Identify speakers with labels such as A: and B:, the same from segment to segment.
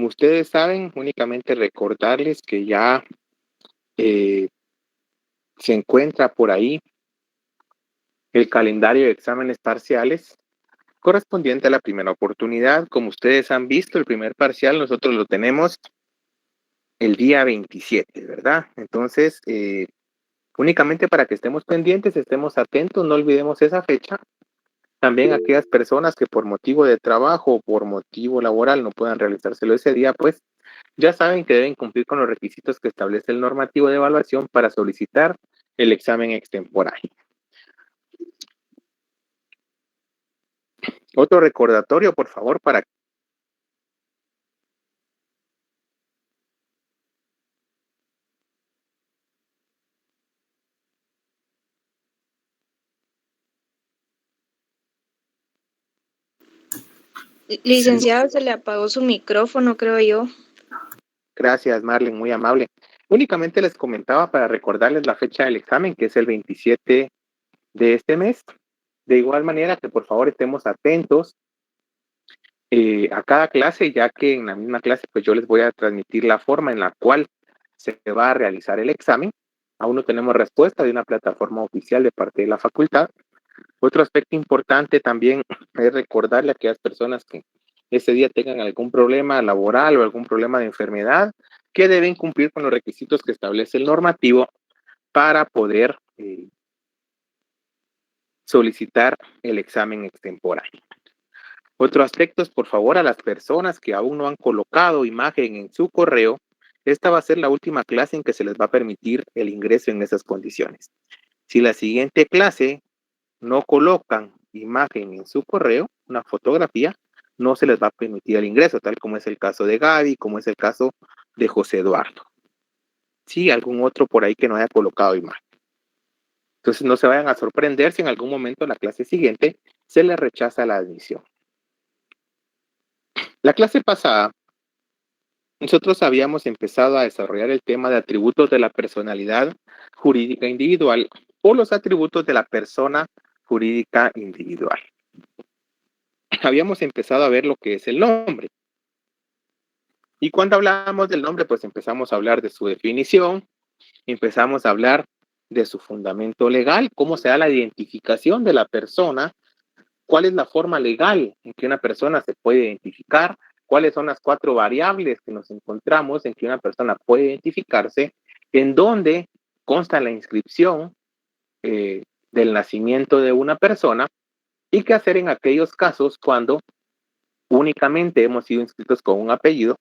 A: Como ustedes saben, únicamente recordarles que ya se encuentra por ahí el calendario de exámenes parciales correspondiente a la primera oportunidad. Como ustedes han visto, el primer parcial nosotros lo tenemos el día 27, ¿verdad? Entonces, únicamente para que estemos pendientes, estemos atentos, no olvidemos esa fecha. También aquellas personas que por motivo de trabajo o por motivo laboral no puedan realizárselo ese día, pues ya saben que deben cumplir con los requisitos que establece el normativo de evaluación para solicitar el examen extemporáneo. Otro recordatorio, por favor, para
B: Licenciado, se le apagó su micrófono, creo yo.
A: Gracias, Marlene, muy amable. Únicamente les comentaba para recordarles la fecha del examen, que es el 27 de este mes. De igual manera que por favor estemos atentos a cada clase, ya que en la misma clase pues yo les voy a transmitir la forma en la cual se va a realizar el examen. Aún no tenemos respuesta de una plataforma oficial de parte de la facultad. Otro aspecto importante también es recordarle a aquellas personas que ese día tengan algún problema laboral o algún problema de enfermedad, que deben cumplir con los requisitos que establece el normativo para poder solicitar el examen extemporáneo. Otro aspecto es, por favor, a las personas que aún no han colocado imagen en su correo, esta va a ser la última clase en que se les va a permitir el ingreso en esas condiciones. Si la siguiente clase no colocan imagen en su correo, una fotografía, no se les va a permitir el ingreso, tal como es el caso de Gaby, como es el caso de José Eduardo. Sí, algún otro por ahí que no haya colocado imagen. Entonces no se vayan a sorprender si en algún momento en la clase siguiente se les rechaza la admisión. La clase pasada, nosotros habíamos empezado a desarrollar el tema de atributos de la personalidad jurídica individual o los atributos de la persona jurídica individual. Habíamos empezado a ver lo que es el nombre. Y cuando hablamos del nombre, pues empezamos a hablar de su definición, empezamos a hablar de su fundamento legal, cómo se da la identificación de la persona, cuál es la forma legal en que una persona se puede identificar, cuáles son las 4 variables que nos encontramos en que una persona puede identificarse, en dónde consta la inscripción del nacimiento de una persona y qué hacer en aquellos casos cuando únicamente hemos sido inscritos con un apellido.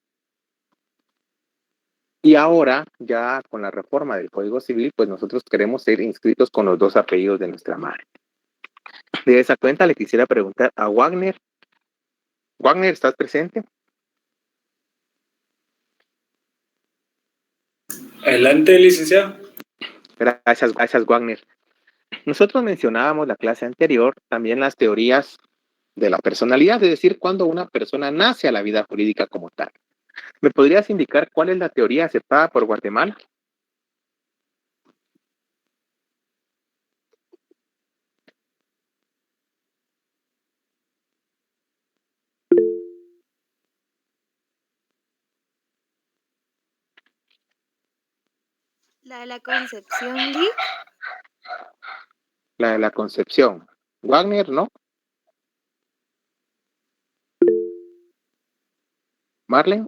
A: Y ahora, ya con la reforma del Código Civil, pues nosotros queremos ser inscritos con los 2 apellidos de nuestra madre. De esa cuenta le quisiera preguntar a Wagner. Wagner, ¿estás presente?
C: Adelante, licenciado.
A: Gracias, Wagner. Nosotros mencionábamos la clase anterior también las teorías de la personalidad, es decir, cuando una persona nace a la vida jurídica como tal. ¿Me podrías indicar cuál es la teoría aceptada por Guatemala?
B: La de la Concepción, Lee.
A: La de la Concepción. Wagner, ¿no? Marlene.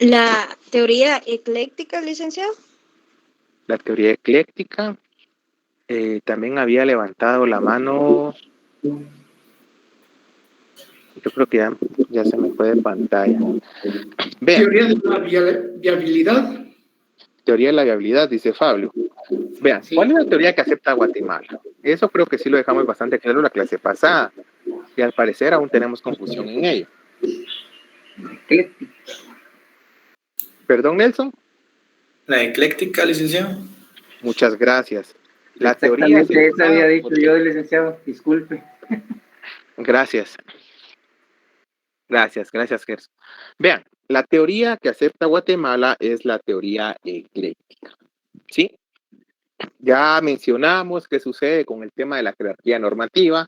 B: La teoría ecléctica, licenciado.
A: La teoría ecléctica. También había levantado la mano. Yo creo que ya se me fue de pantalla. Vean.
D: Teoría de la viabilidad.
A: Teoría de la viabilidad, dice Fabio. Vean, sí. ¿Cuál es la teoría que acepta Guatemala? Eso creo que sí lo dejamos bastante claro en la clase pasada. Y al parecer aún tenemos confusión en ello. ¿Perdón, Nelson?
C: La ecléctica, licenciado.
A: Muchas gracias. La teoría
E: exactamente eso había dicho yo, licenciado, disculpe.
A: Gracias, Gerson. Vean, la teoría que acepta Guatemala es la teoría ecléctica, ¿sí? Ya mencionamos qué sucede con el tema de la jerarquía normativa,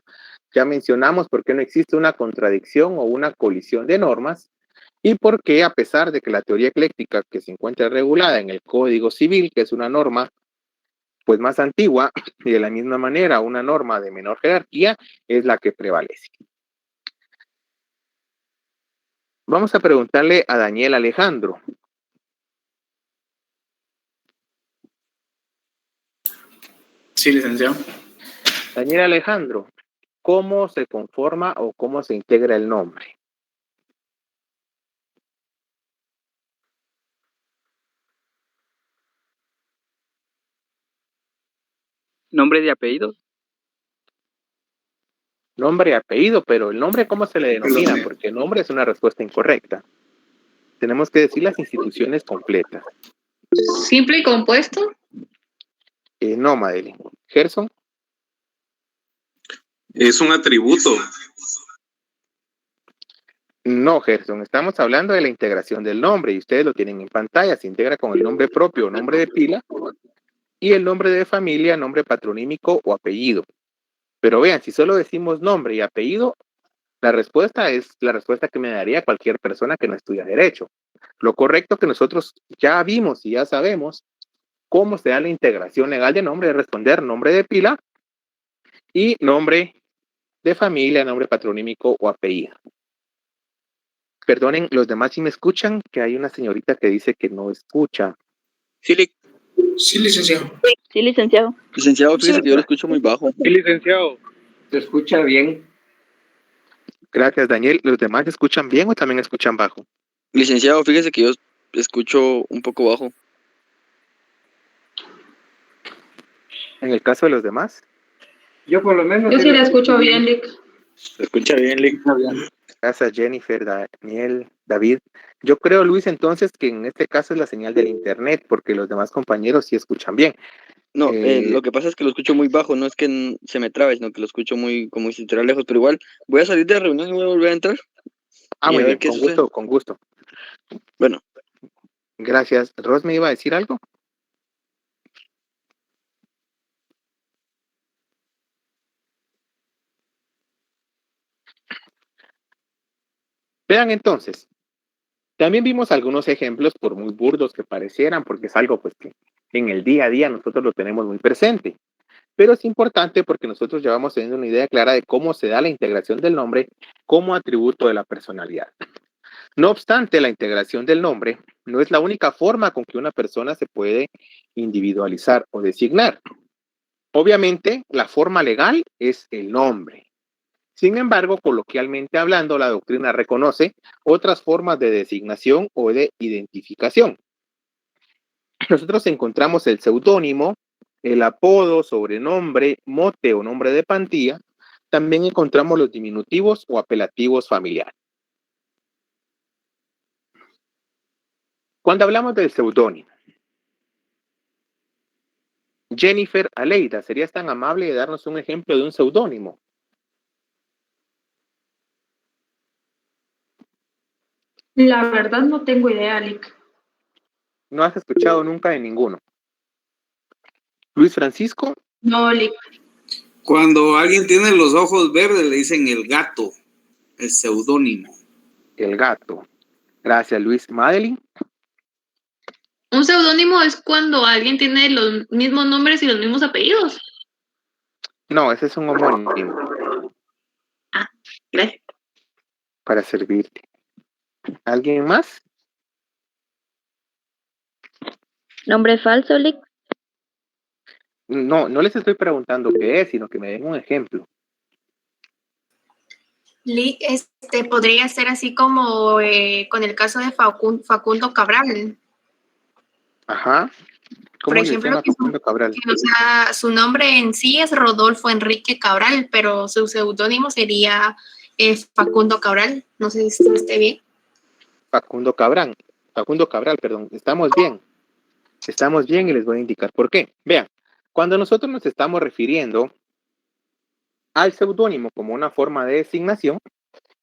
A: Ya mencionamos por qué no existe una contradicción o una colisión de normas y por qué, a pesar de que la teoría ecléctica que se encuentra regulada en el Código Civil, que es una norma pues más antigua y de la misma manera una norma de menor jerarquía, es la que prevalece. Vamos a preguntarle a Daniel Alejandro.
C: Sí, licenciado.
A: Daniel Alejandro, ¿cómo se conforma o cómo se integra el nombre?
E: ¿Nombre de apellido?
A: Nombre y apellido, pero el nombre, ¿cómo se le denomina? Porque el nombre es una respuesta incorrecta. Tenemos que decir las instituciones completas.
B: Simple y compuesto.
A: No, Madeline. Gerson.
F: Es un atributo.
A: No, Gerson. Estamos hablando de la integración del nombre y ustedes lo tienen en pantalla. Se integra con el nombre propio o nombre de pila y el nombre de familia, nombre patronímico o apellido. Pero vean, si solo decimos nombre y apellido, la respuesta es la respuesta que me daría cualquier persona que no estudia derecho. Lo correcto que nosotros ya vimos y ya sabemos cómo se da la integración legal de nombre es responder nombre de pila y nombre de familia, nombre patronímico o apellido. Perdonen, los demás si me escuchan, que hay una señorita que dice que no escucha.
C: Sí, licenciado.
G: Sí, licenciado.
E: Licenciado, fíjese que yo lo escucho muy bajo.
C: Sí, licenciado.
E: ¿Se escucha bien?
A: Gracias, Daniel. ¿Los demás escuchan bien o también escuchan bajo?
E: Licenciado, fíjese que yo escucho un poco bajo.
A: En el caso de los demás.
E: Yo por lo menos...
B: Yo sí la escucho bien, Lick.
C: Se escucha bien, Lick.
A: Gracias, Jennifer, Daniel, David. Yo creo, Luis, entonces que en este caso es la señal del internet, porque los demás compañeros sí escuchan bien.
E: No, lo que pasa es que lo escucho muy bajo, no es que se me trabe, sino que lo escucho muy como si estuviera lejos, pero igual voy a salir de la reunión y voy a volver a entrar.
A: Muy bien, con gusto, con gusto.
E: Bueno.
A: Gracias. ¿Ros me iba a decir algo? Vean entonces, también vimos algunos ejemplos, por muy burdos que parecieran, porque es algo pues que en el día a día nosotros lo tenemos muy presente. Pero es importante porque nosotros ya vamos teniendo una idea clara de cómo se da la integración del nombre como atributo de la personalidad. No obstante, la integración del nombre no es la única forma con que una persona se puede individualizar o designar. Obviamente, la forma legal es el nombre. Sin embargo, coloquialmente hablando, la doctrina reconoce otras formas de designación o de identificación. Nosotros encontramos el seudónimo, el apodo, sobrenombre, mote o nombre de pantalla. También encontramos los diminutivos o apelativos familiares. Cuando hablamos del seudónimo, Jennifer Aleida, ¿serías tan amable de darnos un ejemplo de un seudónimo?
B: La verdad no tengo idea, Lick.
A: No has escuchado nunca de ninguno. Luis Francisco.
B: No, Lick.
F: Cuando alguien tiene los ojos verdes le dicen el gato, el seudónimo.
A: El gato. Gracias, Luis. Madeline.
B: Un seudónimo es cuando alguien tiene los mismos nombres y los mismos apellidos.
A: No, ese es un homónimo.
B: Ah, gracias.
A: Para servirte. ¿Alguien más?
G: ¿Nombre falso, Lick?
A: No, no les estoy preguntando qué es, sino que me den un ejemplo.
H: Lick, podría ser así como con el caso de Facundo Cabral.
A: Ajá. ¿Cómo
H: Por ejemplo,
A: Facundo Cabral?
H: O sea, su nombre en sí es Rodolfo Enrique Cabral, pero su seudónimo sería Facundo Cabral. No sé si esté bien.
A: Facundo Cabral, perdón. Estamos bien. Estamos bien y les voy a indicar por qué. Vean, cuando nosotros nos estamos refiriendo al seudónimo como una forma de designación,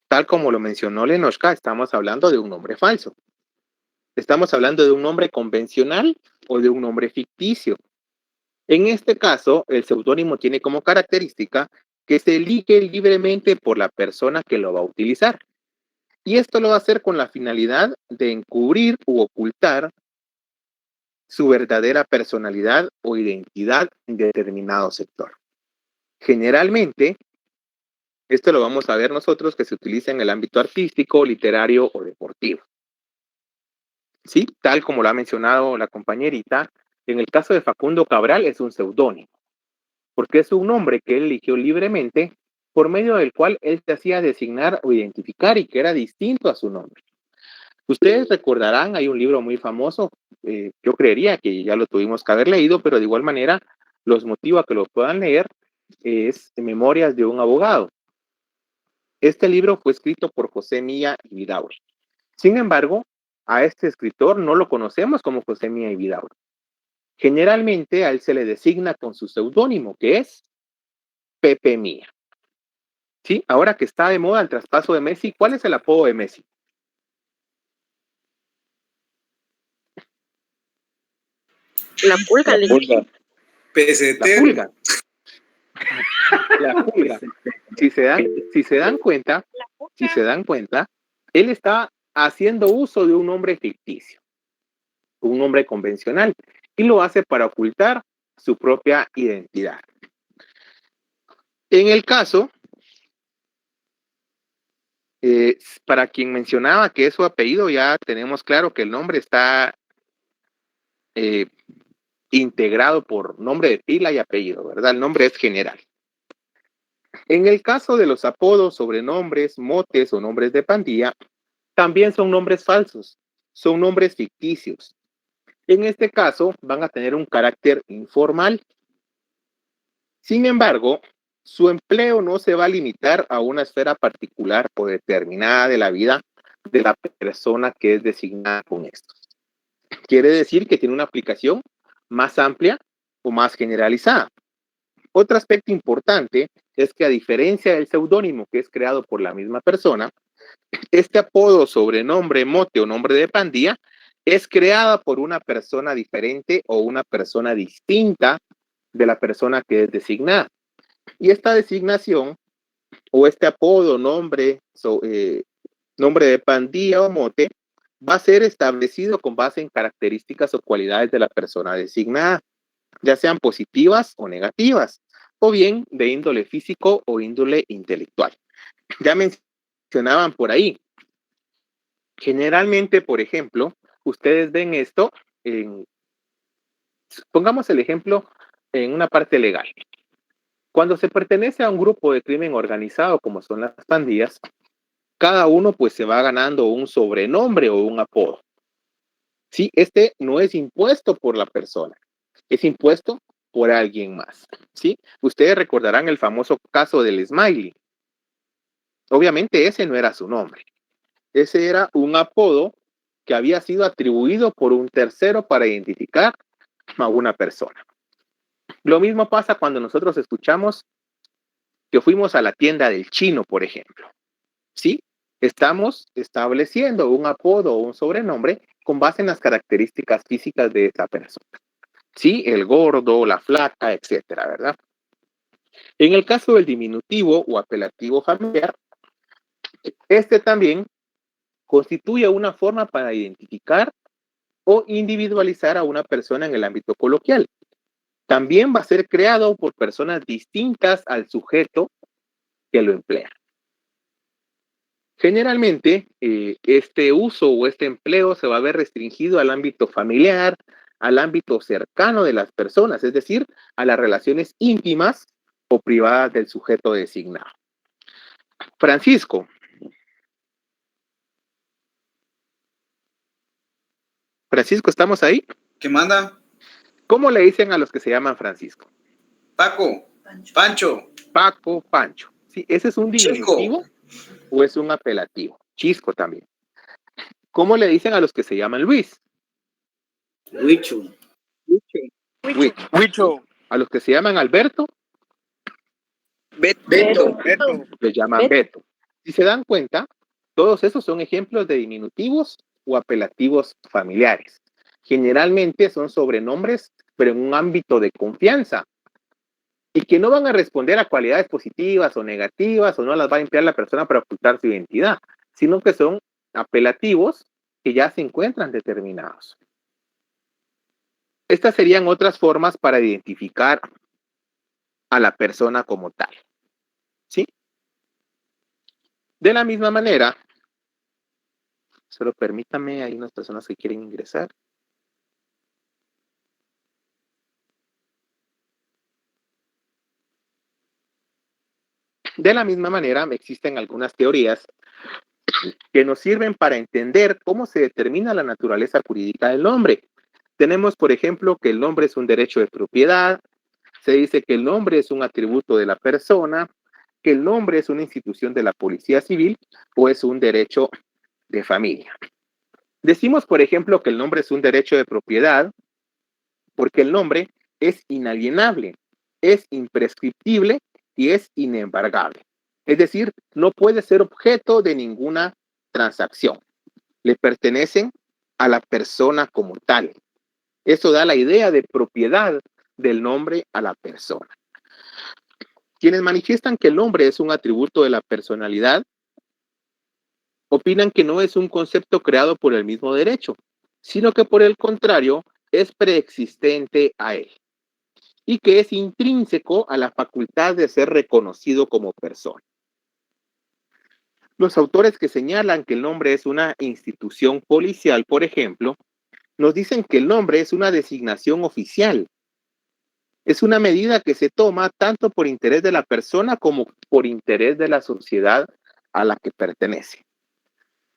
A: tal como lo mencionó Lenoshka, estamos hablando de un nombre falso. Estamos hablando de un nombre convencional o de un nombre ficticio. En este caso, el seudónimo tiene como característica que se elige libremente por la persona que lo va a utilizar. Y esto lo va a hacer con la finalidad de encubrir u ocultar su verdadera personalidad o identidad en determinado sector. Generalmente, esto lo vamos a ver nosotros que se utiliza en el ámbito artístico, literario o deportivo. Sí, tal como lo ha mencionado la compañerita, en el caso de Facundo Cabral es un seudónimo, porque es un nombre que él eligió libremente por medio del cual él se hacía designar o identificar y que era distinto a su nombre. Ustedes recordarán, hay un libro muy famoso, yo creería que ya lo tuvimos que haber leído, pero de igual manera los motivo a que lo puedan leer, es Memorias de un abogado. Este libro fue escrito por José Milla y Vidaurri. Sin embargo, a este escritor no lo conocemos como José Milla y Vidaurri. Generalmente a él se le designa con su seudónimo, que es Pepe Milla. ¿Sí? Ahora que está de moda el traspaso de Messi, ¿cuál es el apodo de Messi?
G: La pulga,
E: La pulga.
F: PST.
A: La pulga. La pulga. Si se dan cuenta, él está haciendo uso de un nombre ficticio, un nombre convencional, y lo hace para ocultar su propia identidad. En el caso, para quien mencionaba que es su apellido, ya tenemos claro que el nombre está integrado por nombre de pila y apellido, ¿verdad? El nombre es general. En el caso de los apodos, sobrenombres, motes o nombres de pandilla, también son nombres falsos, son nombres ficticios. En este caso, van a tener un carácter informal. Sin embargo, su empleo no se va a limitar a una esfera particular o determinada de la vida de la persona que es designada con esto. Quiere decir que tiene una aplicación más amplia o más generalizada. Otro aspecto importante es que a diferencia del seudónimo que es creado por la misma persona, este apodo, sobrenombre, mote o nombre de pandilla es creada por una persona diferente o una persona distinta de la persona que es designada. Y esta designación o este apodo, nombre de pandilla o mote va a ser establecido con base en características o cualidades de la persona designada, ya sean positivas o negativas, o bien de índole físico o índole intelectual. Ya mencionaban por ahí. Generalmente, por ejemplo, ustedes ven esto pongamos el ejemplo en una parte legal. Cuando se pertenece a un grupo de crimen organizado, como son las pandillas, cada uno pues se va ganando un sobrenombre o un apodo. Sí, este no es impuesto por la persona, es impuesto por alguien más. ¿Sí? Ustedes recordarán el famoso caso del Smiley. Obviamente ese no era su nombre. Ese era un apodo que había sido atribuido por un tercero para identificar a una persona. Lo mismo pasa cuando nosotros escuchamos que fuimos a la tienda del chino, por ejemplo. ¿Sí? Estamos estableciendo un apodo o un sobrenombre con base en las características físicas de esa persona. ¿Sí? El gordo, la flaca, etcétera, ¿verdad? En el caso del diminutivo o apelativo familiar, este también constituye una forma para identificar o individualizar a una persona en el ámbito coloquial. También va a ser creado por personas distintas al sujeto que lo emplea. Generalmente, este uso o este empleo se va a ver restringido al ámbito familiar, al ámbito cercano de las personas, es decir, a las relaciones íntimas o privadas del sujeto designado. Francisco. Francisco, ¿estamos ahí?
F: ¿Qué manda?
A: ¿Cómo le dicen a los que se llaman Francisco?
F: Paco. Pancho.
A: Paco, Pancho. ¿Sí? ¿Ese es un diminutivo o es un apelativo? Chisco también. ¿Cómo le dicen a los que se llaman Luis?
F: Huicho.
C: Huicho.
A: A los que se llaman Alberto,
E: Beto.
A: les llaman Beto. Si se dan cuenta, todos esos son ejemplos de diminutivos o apelativos familiares. Generalmente son sobrenombres, pero en un ámbito de confianza. y que no van a responder a cualidades positivas o negativas o no las va a emplear la persona para ocultar su identidad, sino que son apelativos que ya se encuentran determinados. Estas serían otras formas para identificar a la persona como tal. ¿Sí? De la misma manera, solo permítame, hay unas personas que quieren ingresar. De la misma manera, existen algunas teorías que nos sirven para entender cómo se determina la naturaleza jurídica del nombre. Tenemos, por ejemplo, que el nombre es un derecho de propiedad, se dice que el nombre es un atributo de la persona, que el nombre es una institución de la policía civil o es un derecho de familia. Decimos, por ejemplo, que el nombre es un derecho de propiedad porque el nombre es inalienable, es imprescriptible y es inembargable. Es decir, no puede ser objeto de ninguna transacción. Le pertenecen a la persona como tal. Eso da la idea de propiedad del nombre a la persona. Quienes manifiestan que el nombre es un atributo de la personalidad, opinan que no es un concepto creado por el mismo derecho, sino que por el contrario es preexistente a él y que es intrínseco a la facultad de ser reconocido como persona. Los autores que señalan que el nombre es una institución policial, por ejemplo, nos dicen que el nombre es una designación oficial. Es una medida que se toma tanto por interés de la persona como por interés de la sociedad a la que pertenece.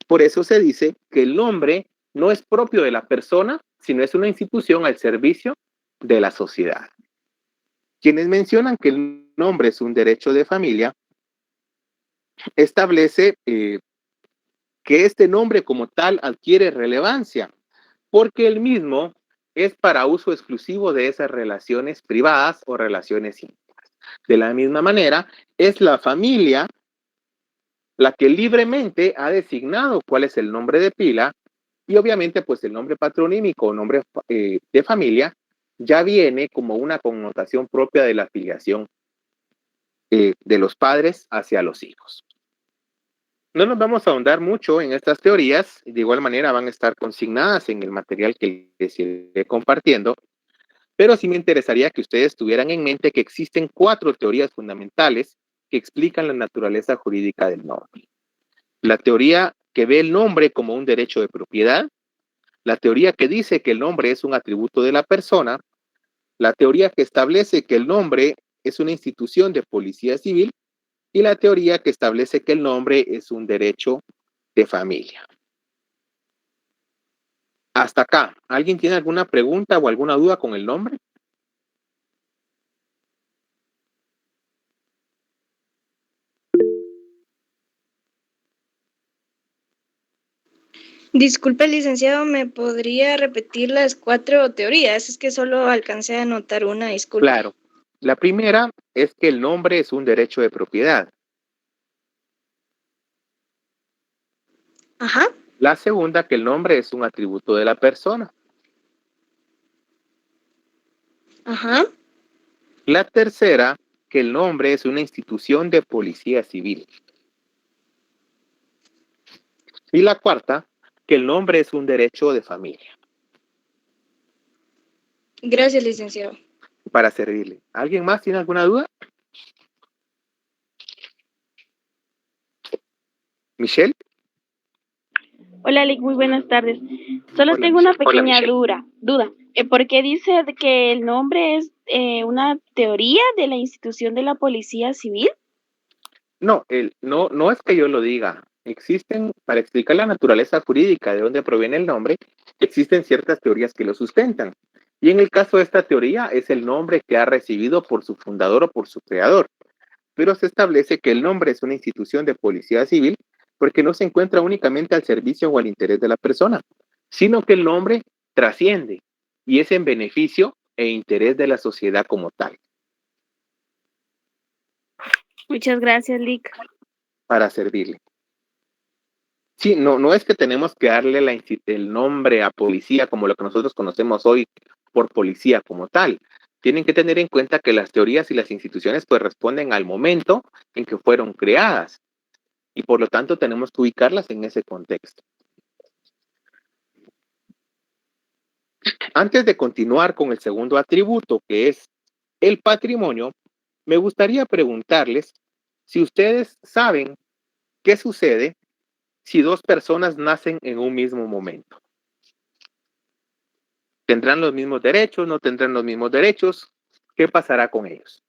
A: Por eso se dice que el nombre no es propio de la persona, sino es una institución al servicio de la sociedad. Quienes mencionan que el nombre es un derecho de familia, establece que este nombre como tal adquiere relevancia, porque el mismo es para uso exclusivo de esas relaciones privadas o relaciones íntimas. De la misma manera, es la familia la que libremente ha designado cuál es el nombre de pila y obviamente pues el nombre patronímico o nombre de familia ya viene como una connotación propia de la filiación de los padres hacia los hijos. No nos vamos a ahondar mucho en estas teorías, de igual manera van a estar consignadas en el material que les iré compartiendo, pero sí me interesaría que ustedes tuvieran en mente que existen 4 teorías fundamentales que explican la naturaleza jurídica del nombre. La teoría que ve el nombre como un derecho de propiedad, la teoría que dice que el nombre es un atributo de la persona, la teoría que establece que el nombre es una institución de policía civil y la teoría que establece que el nombre es un derecho de familia. Hasta acá, ¿alguien tiene alguna pregunta o alguna duda con el nombre?
I: Disculpe, licenciado, ¿me podría repetir las 4 teorías? Es que solo alcancé a anotar una, disculpe.
A: Claro. La primera es que el nombre es un derecho de propiedad.
I: Ajá.
A: La segunda, que el nombre es un atributo de la persona.
I: Ajá.
A: La tercera, que el nombre es una institución de policía civil. Y la cuarta, que el nombre es un derecho de familia.
I: Gracias, licenciado.
A: Para servirle. ¿Alguien más tiene alguna duda? ¿Michelle?
J: Hola, Lick, muy buenas tardes. Solo
A: Hola,
J: tengo una
A: Michelle.
J: pequeña
A: Hola,
J: duda. ¿Por qué dice que el nombre es una teoría de la institución de la policía civil?
A: No, no es que yo lo diga. Existen, para explicar la naturaleza jurídica de dónde proviene el nombre, existen ciertas teorías que lo sustentan. Y en el caso de esta teoría es el nombre que ha recibido por su fundador o por su creador. Pero se establece que el nombre es una institución de policía civil porque no se encuentra únicamente al servicio o al interés de la persona, sino que el nombre trasciende y es en beneficio e interés de la sociedad como tal.
J: Muchas gracias, Lick.
A: Para servirle. Sí, no es que tenemos que darle el nombre a policía como lo que nosotros conocemos hoy por policía como tal, tienen que tener en cuenta que las teorías y las instituciones pues responden al momento en que fueron creadas y por lo tanto tenemos que ubicarlas en ese contexto. Antes de continuar con el segundo atributo, que es el patrimonio, me gustaría preguntarles si ustedes saben qué sucede si dos personas nacen en un mismo momento. ¿Tendrán los mismos derechos? ¿No tendrán los mismos derechos? ¿Qué pasará con ellos?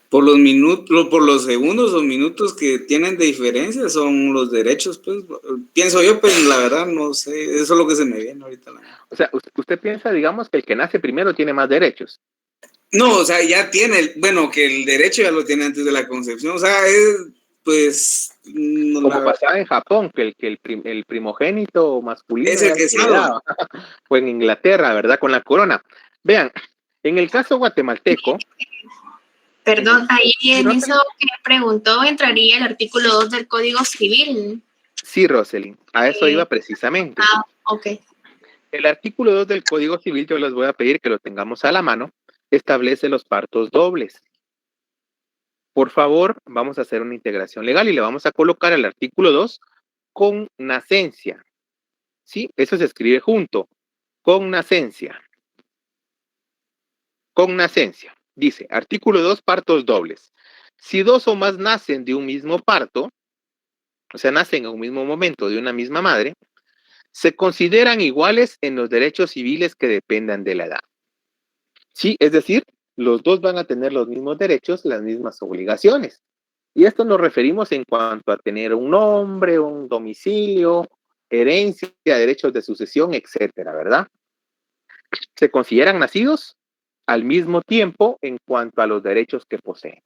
F: Por los minutos, por los segundos o minutos que tienen de diferencia son los derechos, pues, pienso yo, pues la verdad no sé, eso es lo que se me viene ahorita.
A: O sea, usted piensa, digamos, que el que nace primero tiene más derechos.
F: No, o sea, ya tiene, bueno, que el derecho ya lo tiene antes de la concepción, o sea, es, pues...
A: No, como pasaba en Japón, que el primogénito masculino
F: es el que se daba.
A: O en Inglaterra, ¿verdad? Con la corona. Vean, en el caso guatemalteco...
H: Perdón, ahí en eso que preguntó entraría el artículo 2 del Código Civil.
A: Sí, Roselyn, a eso iba precisamente.
H: Ok.
A: El artículo 2 del Código Civil, yo les voy a pedir que lo tengamos a la mano, establece los partos dobles. Por favor, vamos a hacer una integración legal y le vamos a colocar al artículo 2 con nacencia. ¿Sí? Eso se escribe junto. Con nacencia. Con nacencia. Dice, artículo 2, partos dobles. Si dos o más nacen de un mismo parto, o sea, nacen en un mismo momento de una misma madre, se consideran iguales en los derechos civiles que dependan de la edad. Sí, es decir, los dos van a tener los mismos derechos, las mismas obligaciones. Y esto nos referimos en cuanto a tener un nombre, un domicilio, herencia, derechos de sucesión, etcétera, ¿verdad? Se consideran nacidos al mismo tiempo en cuanto a los derechos que poseen.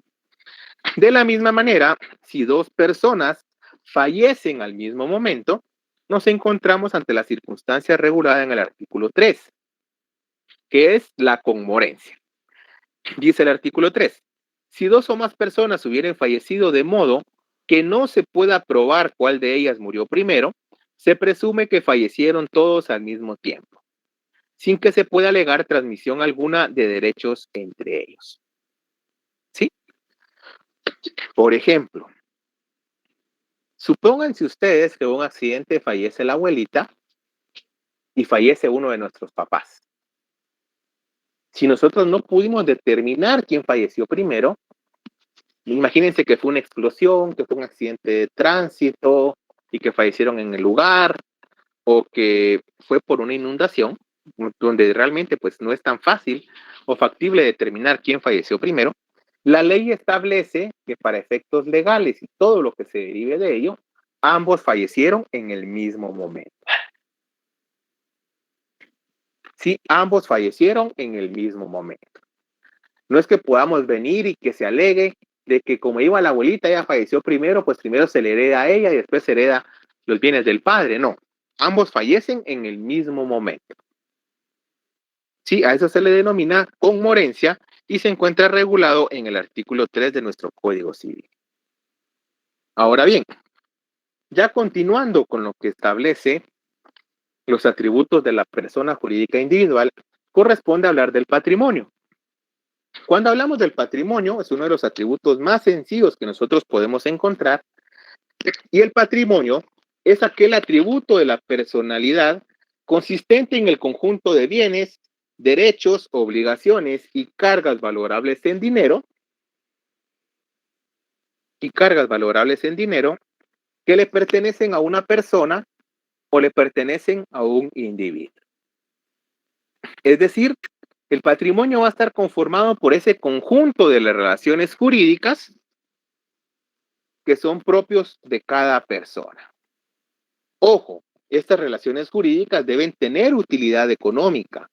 A: De la misma manera, si dos personas fallecen al mismo momento, nos encontramos ante la circunstancia regulada en el artículo 3, que es la conmorencia. Dice el artículo 3, si dos o más personas hubieran fallecido de modo que no se pueda probar cuál de ellas murió primero, se presume que fallecieron todos al mismo tiempo, sin que se pueda alegar transmisión alguna de derechos entre ellos. ¿Sí? Por ejemplo, supónganse ustedes que en un accidente fallece la abuelita y fallece uno de nuestros papás. Si nosotros no pudimos determinar quién falleció primero, imagínense que fue una explosión, que fue un accidente de tránsito y que fallecieron en el lugar, o que fue por una inundación, donde realmente pues no es tan fácil o factible determinar quién falleció primero. La ley establece que para efectos legales y todo lo que se derive de ello, ambos fallecieron en el mismo momento. Sí, ambos fallecieron en el mismo momento. No es que podamos venir y que se alegue de que como iba la abuelita, ella falleció primero, pues primero se le hereda a ella y después se hereda los bienes del padre. No, ambos fallecen en el mismo momento. Sí, a eso se le denomina conmorencia y se encuentra regulado en el artículo 3 de nuestro Código Civil. Ahora bien, ya continuando con lo que establece los atributos de la persona jurídica individual, corresponde hablar del patrimonio. Cuando hablamos del patrimonio, es uno de los atributos más sencillos que nosotros podemos encontrar, y el patrimonio es aquel atributo de la personalidad consistente en el conjunto de bienes, derechos, obligaciones y cargas valorables en dinero, que le pertenecen a una persona o le pertenecen a un individuo. Es decir, el patrimonio va a estar conformado por ese conjunto de las relaciones jurídicas que son propios de cada persona. Ojo, estas relaciones jurídicas deben tener utilidad económica.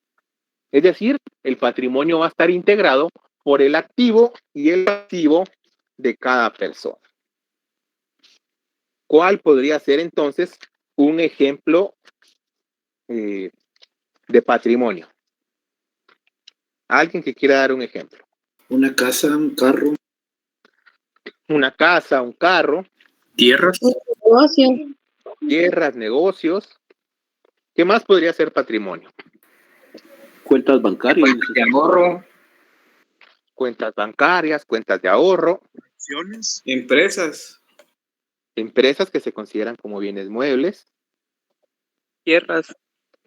A: Es decir, el patrimonio va a estar integrado por el activo y el pasivo de cada persona. ¿Cuál podría ser entonces un ejemplo de patrimonio? Alguien que quiera dar un ejemplo.
C: Una casa, un carro.
A: Una casa, un carro.
C: Tierras.
A: Tierras, negocios. ¿Qué más podría ser patrimonio?
C: Cuentas bancarias.
D: De ahorro.
A: Cuentas bancarias, cuentas de ahorro,
F: Empresas.
A: empresas que se consideran como bienes muebles,
E: Tierras.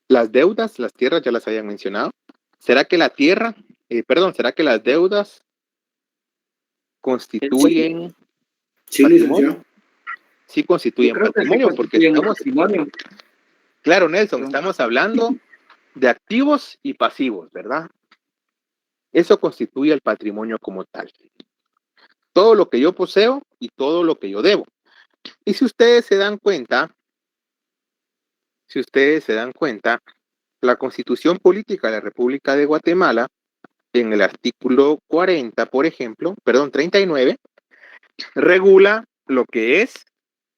A: las deudas, las tierras ya las habían mencionado. ¿Será que la tierra, será que las deudas constituyen
C: Sí,
A: patrimonio?
C: licenciado.
A: Sí constituyen
D: Yo creo que sí
A: patrimonio, porque
D: constituyen
A: estamos,
D: patrimonio.
A: claro, Nelson, estamos hablando de activos y pasivos, ¿verdad? Eso constituye el patrimonio como tal. Todo lo que yo poseo y todo lo que yo debo. Y si ustedes se dan cuenta, la Constitución Política de la República de Guatemala, en el artículo 40, por ejemplo, 39, regula lo que es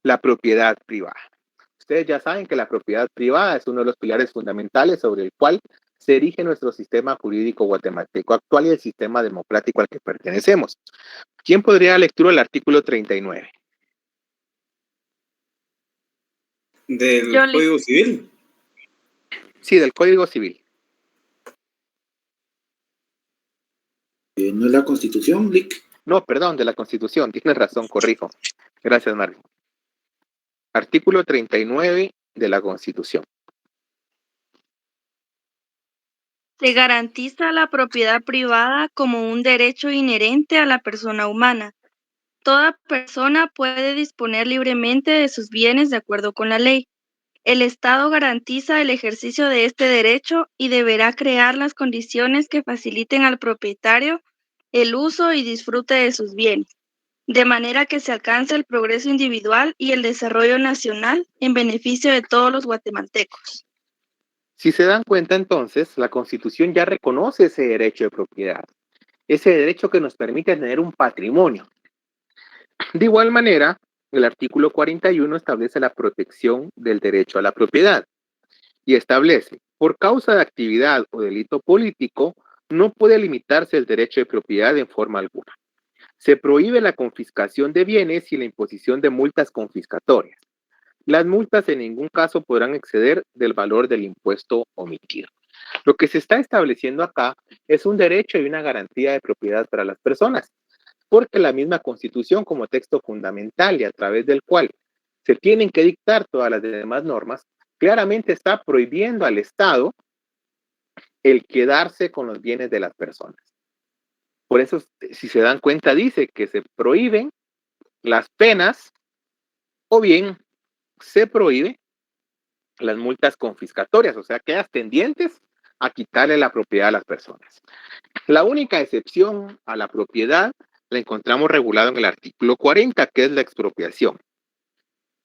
A: la propiedad privada. Ustedes ya saben que la propiedad privada es uno de los pilares fundamentales sobre el cual se erige nuestro sistema jurídico guatemalteco actual y el sistema democrático al que pertenecemos. ¿Quién podría dar lectura al artículo 39?
F: Del
J: Yo le-
F: Código Civil.
A: Sí, del Código Civil.
C: ¿No es la Constitución, Lick?
A: No, perdón, de la Constitución. Tienes razón, corrijo. Gracias, Marvin. Artículo 39 de la Constitución.
K: Se garantiza la propiedad privada como un derecho inherente a la persona humana. Toda persona puede disponer libremente de sus bienes de acuerdo con la ley. El Estado garantiza el ejercicio de este derecho y deberá crear las condiciones que faciliten al propietario el uso y disfrute de sus bienes, de manera que se alcance el progreso individual y el desarrollo nacional en beneficio de todos los guatemaltecos.
A: Si se dan cuenta, entonces, la Constitución ya reconoce ese derecho de propiedad, ese derecho que nos permite tener un patrimonio. De igual manera, el artículo 41 establece la protección del derecho a la propiedad y establece, por causa de actividad o delito político, no puede limitarse el derecho de propiedad en forma alguna. Se prohíbe la confiscación de bienes y la imposición de multas confiscatorias. Las multas en ningún caso podrán exceder del valor del impuesto omitido. Lo que se está estableciendo acá es un derecho y una garantía de propiedad para las personas, porque la misma Constitución como texto fundamental y a través del cual se tienen que dictar todas las demás normas, claramente está prohibiendo al Estado el quedarse con los bienes de las personas. Por eso, si se dan cuenta, dice que se prohíben las penas o bien se prohíbe las multas confiscatorias, o sea, quedas tendientes a quitarle la propiedad a las personas. La única excepción a la propiedad la encontramos regulada en el artículo 40, que es la expropiación.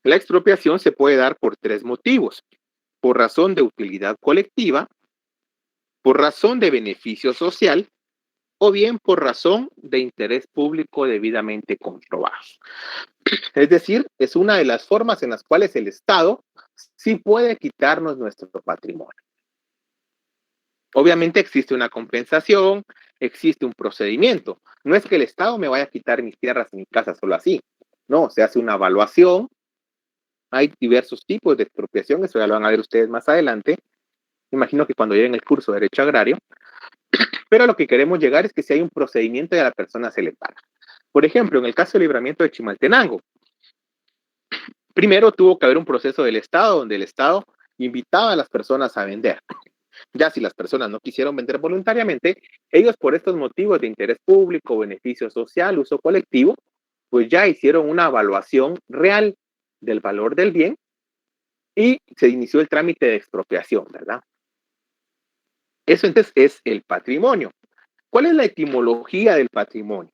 A: La expropiación se puede dar por tres motivos: por razón de utilidad colectiva, por razón de beneficio social, o bien por razón de interés público debidamente comprobado. Es decir, es una de las formas en las cuales el Estado sí puede quitarnos nuestro patrimonio. Obviamente existe una compensación, existe un procedimiento. No es que el Estado me vaya a quitar mis tierras y mi casa solo así. No, se hace una evaluación. Hay diversos tipos de expropiación, eso ya lo van a ver ustedes más adelante. Imagino que cuando lleguen el curso de Derecho Agrario. Pero a lo que queremos llegar es que si hay un procedimiento y a la persona se le paga. Por ejemplo, en el caso del libramiento de Chimaltenango, primero tuvo que haber un proceso del Estado donde el Estado invitaba a las personas a vender. Ya si las personas no quisieron vender voluntariamente, ellos por estos motivos de interés público, beneficio social, uso colectivo, pues ya hicieron una evaluación real del valor del bien y se inició el trámite de expropiación, ¿verdad? Eso entonces es el patrimonio. ¿Cuál es la etimología del patrimonio?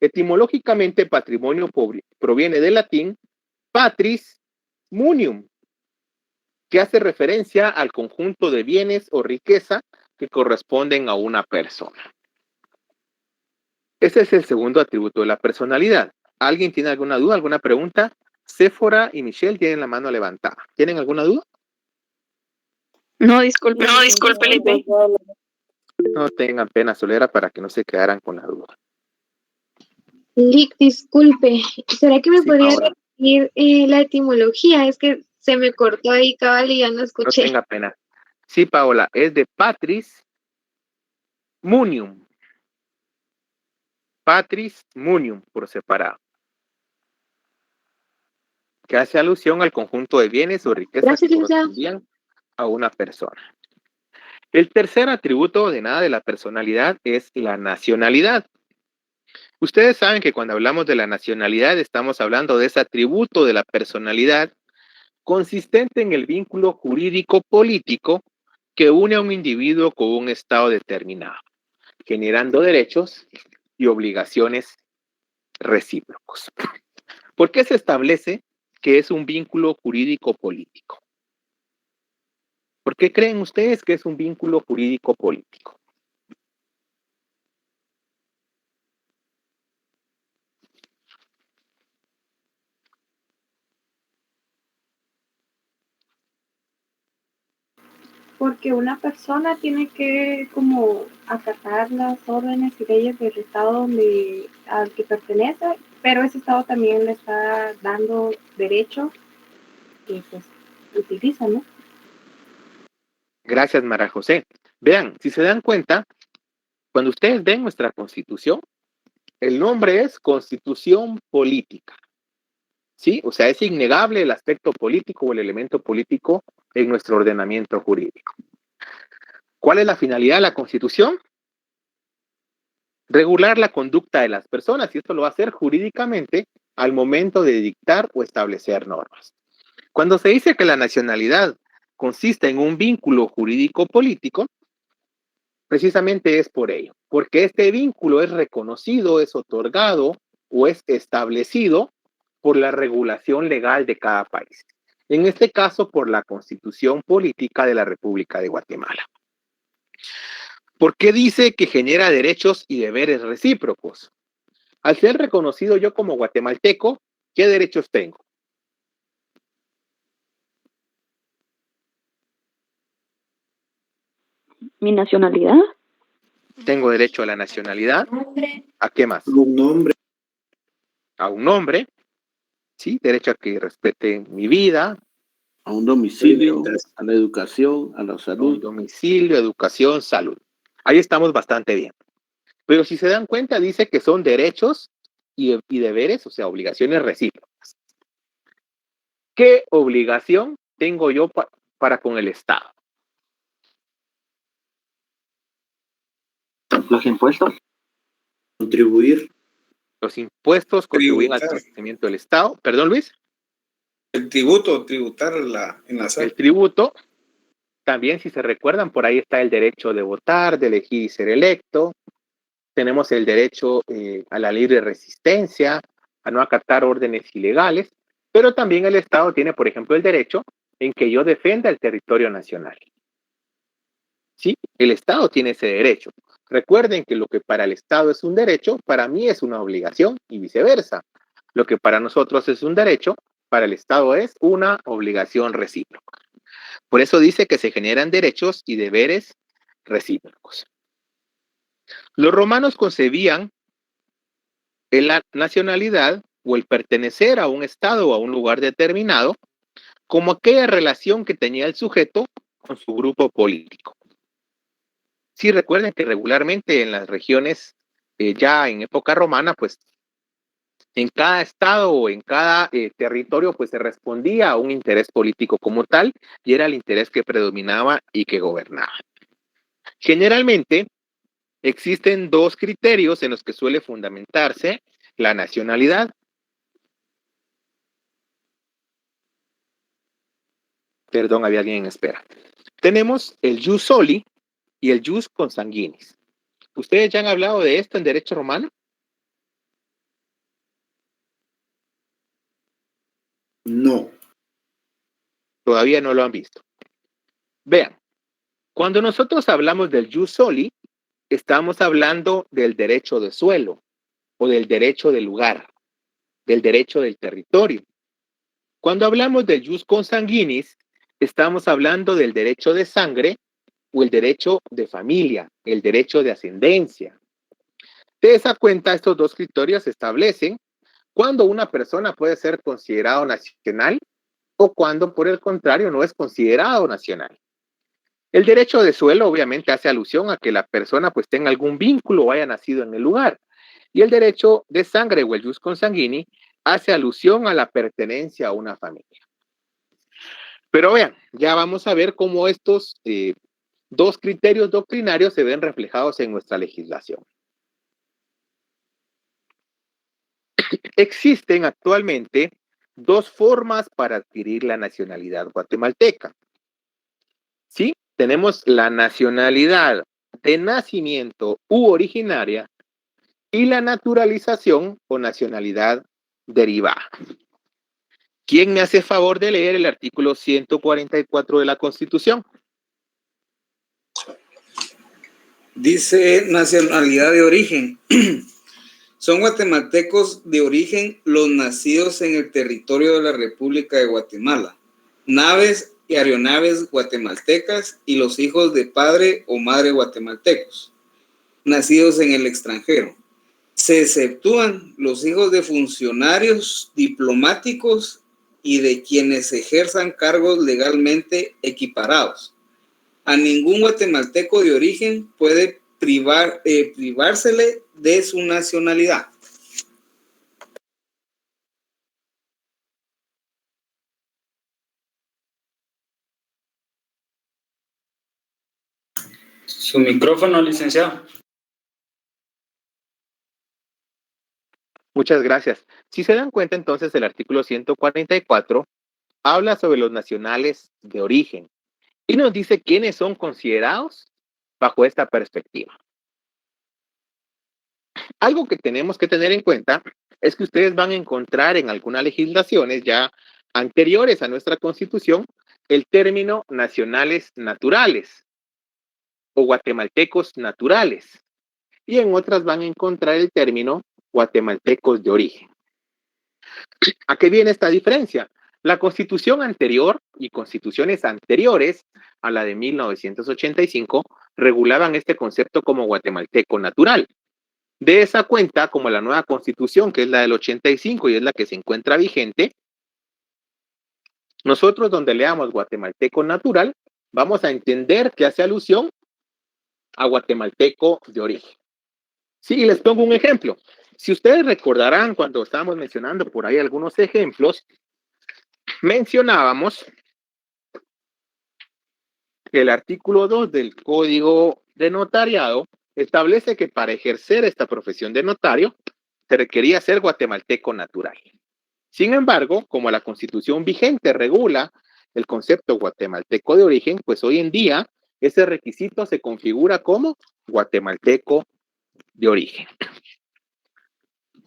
A: Etimológicamente, patrimonio proviene del latín patris munium, que hace referencia al conjunto de bienes o riqueza que corresponden a una persona. Ese es el segundo atributo de la personalidad. ¿Alguien tiene alguna duda, alguna pregunta? Séfora y Michelle tienen la mano levantada. ¿Tienen alguna duda?
K: No, disculpe.
J: Lipe.
A: No tengan pena, solo era para que no se quedaran con la duda.
L: Lick, disculpe, ¿será que me
A: Sí,
L: podría
A: ahora.
L: repetir la etimología? Es que
B: Se me cortó ahí, cabal, y ya no
A: No
B: escuché.
A: tenga pena. Sí, Paola, es de Patris Munium. Patris Munium, por separado, que hace alusión al conjunto de bienes o riquezas
B: Gracias,
A: que
B: licenciado.
A: correspondían a una persona. El tercer atributo ordenado de la personalidad es la nacionalidad. Ustedes saben que cuando hablamos de la nacionalidad estamos hablando de ese atributo de la personalidad consistente en el vínculo jurídico-político que une a un individuo con un estado determinado, generando derechos y obligaciones recíprocos. ¿Por qué se establece que es un vínculo jurídico-político? ¿Por qué creen ustedes que es un vínculo jurídico-político?
J: Porque una persona tiene que como acatar las órdenes y leyes del estado al que pertenece, pero ese estado también le está dando derechos que pues utiliza, ¿no?
A: Gracias, Mara José. Vean, si se dan cuenta, cuando ustedes ven nuestra Constitución, el nombre es Constitución Política. ¿Sí? O sea, es innegable el aspecto político o el elemento político en nuestro ordenamiento jurídico. ¿Cuál es la finalidad de la Constitución? Regular la conducta de las personas, y esto lo va a hacer jurídicamente al momento de dictar o establecer normas. Cuando se dice que la nacionalidad consiste en un vínculo jurídico-político, precisamente es por ello, porque este vínculo es reconocido, es otorgado o es establecido por la regulación legal de cada país. En este caso, por la Constitución Política de la República de Guatemala. ¿Por qué dice que genera derechos y deberes recíprocos? Al ser reconocido yo como guatemalteco, ¿qué derechos tengo?
J: Mi nacionalidad.
A: Tengo derecho a la nacionalidad. ¿A qué más?
C: Un nombre.
A: A un nombre. Sí, derecho a que respete mi vida.
L: A un domicilio, a la educación, a la salud.
A: Un domicilio, educación, salud. Ahí estamos bastante bien. Pero si se dan cuenta, dice que son derechos y deberes, o sea, obligaciones recíprocas. ¿Qué obligación tengo yo para con el Estado?
L: Los impuestos.
C: Contribuir.
A: Los impuestos contribuyen al crecimiento del Estado. Perdón, Luis.
F: El tributo, tributar en la sala.
A: El tributo. También, si se recuerdan, por ahí está el derecho de votar, de elegir y ser electo. Tenemos el derecho a la libre resistencia, a no acatar órdenes ilegales, pero también el Estado tiene, por ejemplo, el derecho en que yo defenda el territorio nacional. ¿Sí? El Estado tiene ese derecho. Recuerden que lo que para el Estado es un derecho, para mí es una obligación y viceversa. Lo que para nosotros es un derecho, para el Estado es una obligación recíproca. Por eso dice que se generan derechos y deberes recíprocos. Los romanos concebían la nacionalidad o el pertenecer a un estado o a un lugar determinado como aquella relación que tenía el sujeto con su grupo político. Sí, recuerden que regularmente en las regiones, ya en época romana, pues en cada estado o en cada territorio, pues se respondía a un interés político como tal, y era el interés que predominaba y que gobernaba. Generalmente, existen dos criterios en los que suele fundamentarse la nacionalidad. Perdón, había alguien en espera. Tenemos el jus soli y el jus consanguinis. ¿Ustedes ya han hablado de esto en derecho romano?
C: No.
A: Todavía no lo han visto. Vean, cuando nosotros hablamos del jus soli, estamos hablando del derecho de suelo o del derecho del lugar, del derecho del territorio. Cuando hablamos del jus consanguinis, estamos hablando del derecho de sangre o el derecho de familia, el derecho de ascendencia. De esa cuenta, estos dos criterios establecen cuándo una persona puede ser considerado nacional o cuando, por el contrario, no es considerado nacional. El derecho de suelo obviamente hace alusión a que la persona pues tenga algún vínculo o haya nacido en el lugar. Y el derecho de sangre o el jus consanguini hace alusión a la pertenencia a una familia. Pero vean, ya vamos a ver cómo estos dos criterios doctrinarios se ven reflejados en nuestra legislación. Existen actualmente dos formas para adquirir la nacionalidad guatemalteca. ¿Sí? Tenemos la nacionalidad de nacimiento u originaria y la naturalización o nacionalidad derivada. ¿Quién me hace favor de leer el artículo 144 de la Constitución?
F: Dice nacionalidad de origen. Son guatemaltecos de origen los nacidos en el territorio de la República de Guatemala, naves y aeronaves guatemaltecas y los hijos de padre o madre guatemaltecos, nacidos en el extranjero. Se exceptúan los hijos de funcionarios diplomáticos y de quienes ejerzan cargos legalmente equiparados. A ningún guatemalteco de origen puede privársele de su nacionalidad.
M: Su micrófono, licenciado.
A: Muchas gracias. Si se dan cuenta, entonces, el artículo 144 habla sobre los nacionales de origen y nos dice quiénes son considerados bajo esta perspectiva. Algo que tenemos que tener en cuenta es que ustedes van a encontrar en algunas legislaciones ya anteriores a nuestra Constitución el término nacionales naturales o guatemaltecos naturales, y en otras van a encontrar el término guatemaltecos de origen. ¿A qué viene esta diferencia? La Constitución anterior y constituciones anteriores a la de 1985 regulaban este concepto como guatemalteco natural. De esa cuenta, como la nueva Constitución, que es la del 85 y es la que se encuentra vigente, nosotros donde leamos guatemalteco natural, vamos a entender que hace alusión a guatemalteco de origen. Sí, y les pongo un ejemplo. Si ustedes recordarán cuando estábamos mencionando por ahí algunos ejemplos, mencionábamos que el artículo 2 del Código de Notariado establece que para ejercer esta profesión de notario se requería ser guatemalteco natural. Sin embargo, como la Constitución vigente regula el concepto guatemalteco de origen, pues hoy en día ese requisito se configura como guatemalteco de origen.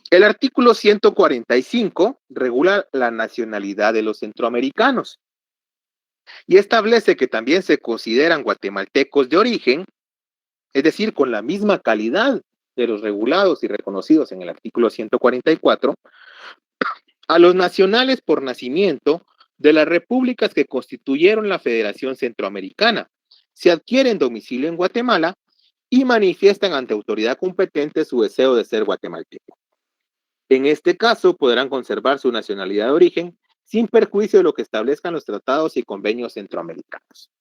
A: El artículo 145 regula la nacionalidad de los centroamericanos y establece que también se consideran guatemaltecos de origen, es decir, con la misma calidad de los regulados y reconocidos en el artículo 144, a los nacionales por nacimiento de las repúblicas que constituyeron la Federación Centroamericana, se adquieren domicilio en Guatemala y manifiestan ante autoridad competente su deseo de ser guatemalteco. En este caso, podrán conservar su nacionalidad de origen sin perjuicio de lo que establezcan los tratados y convenios centroamericanos.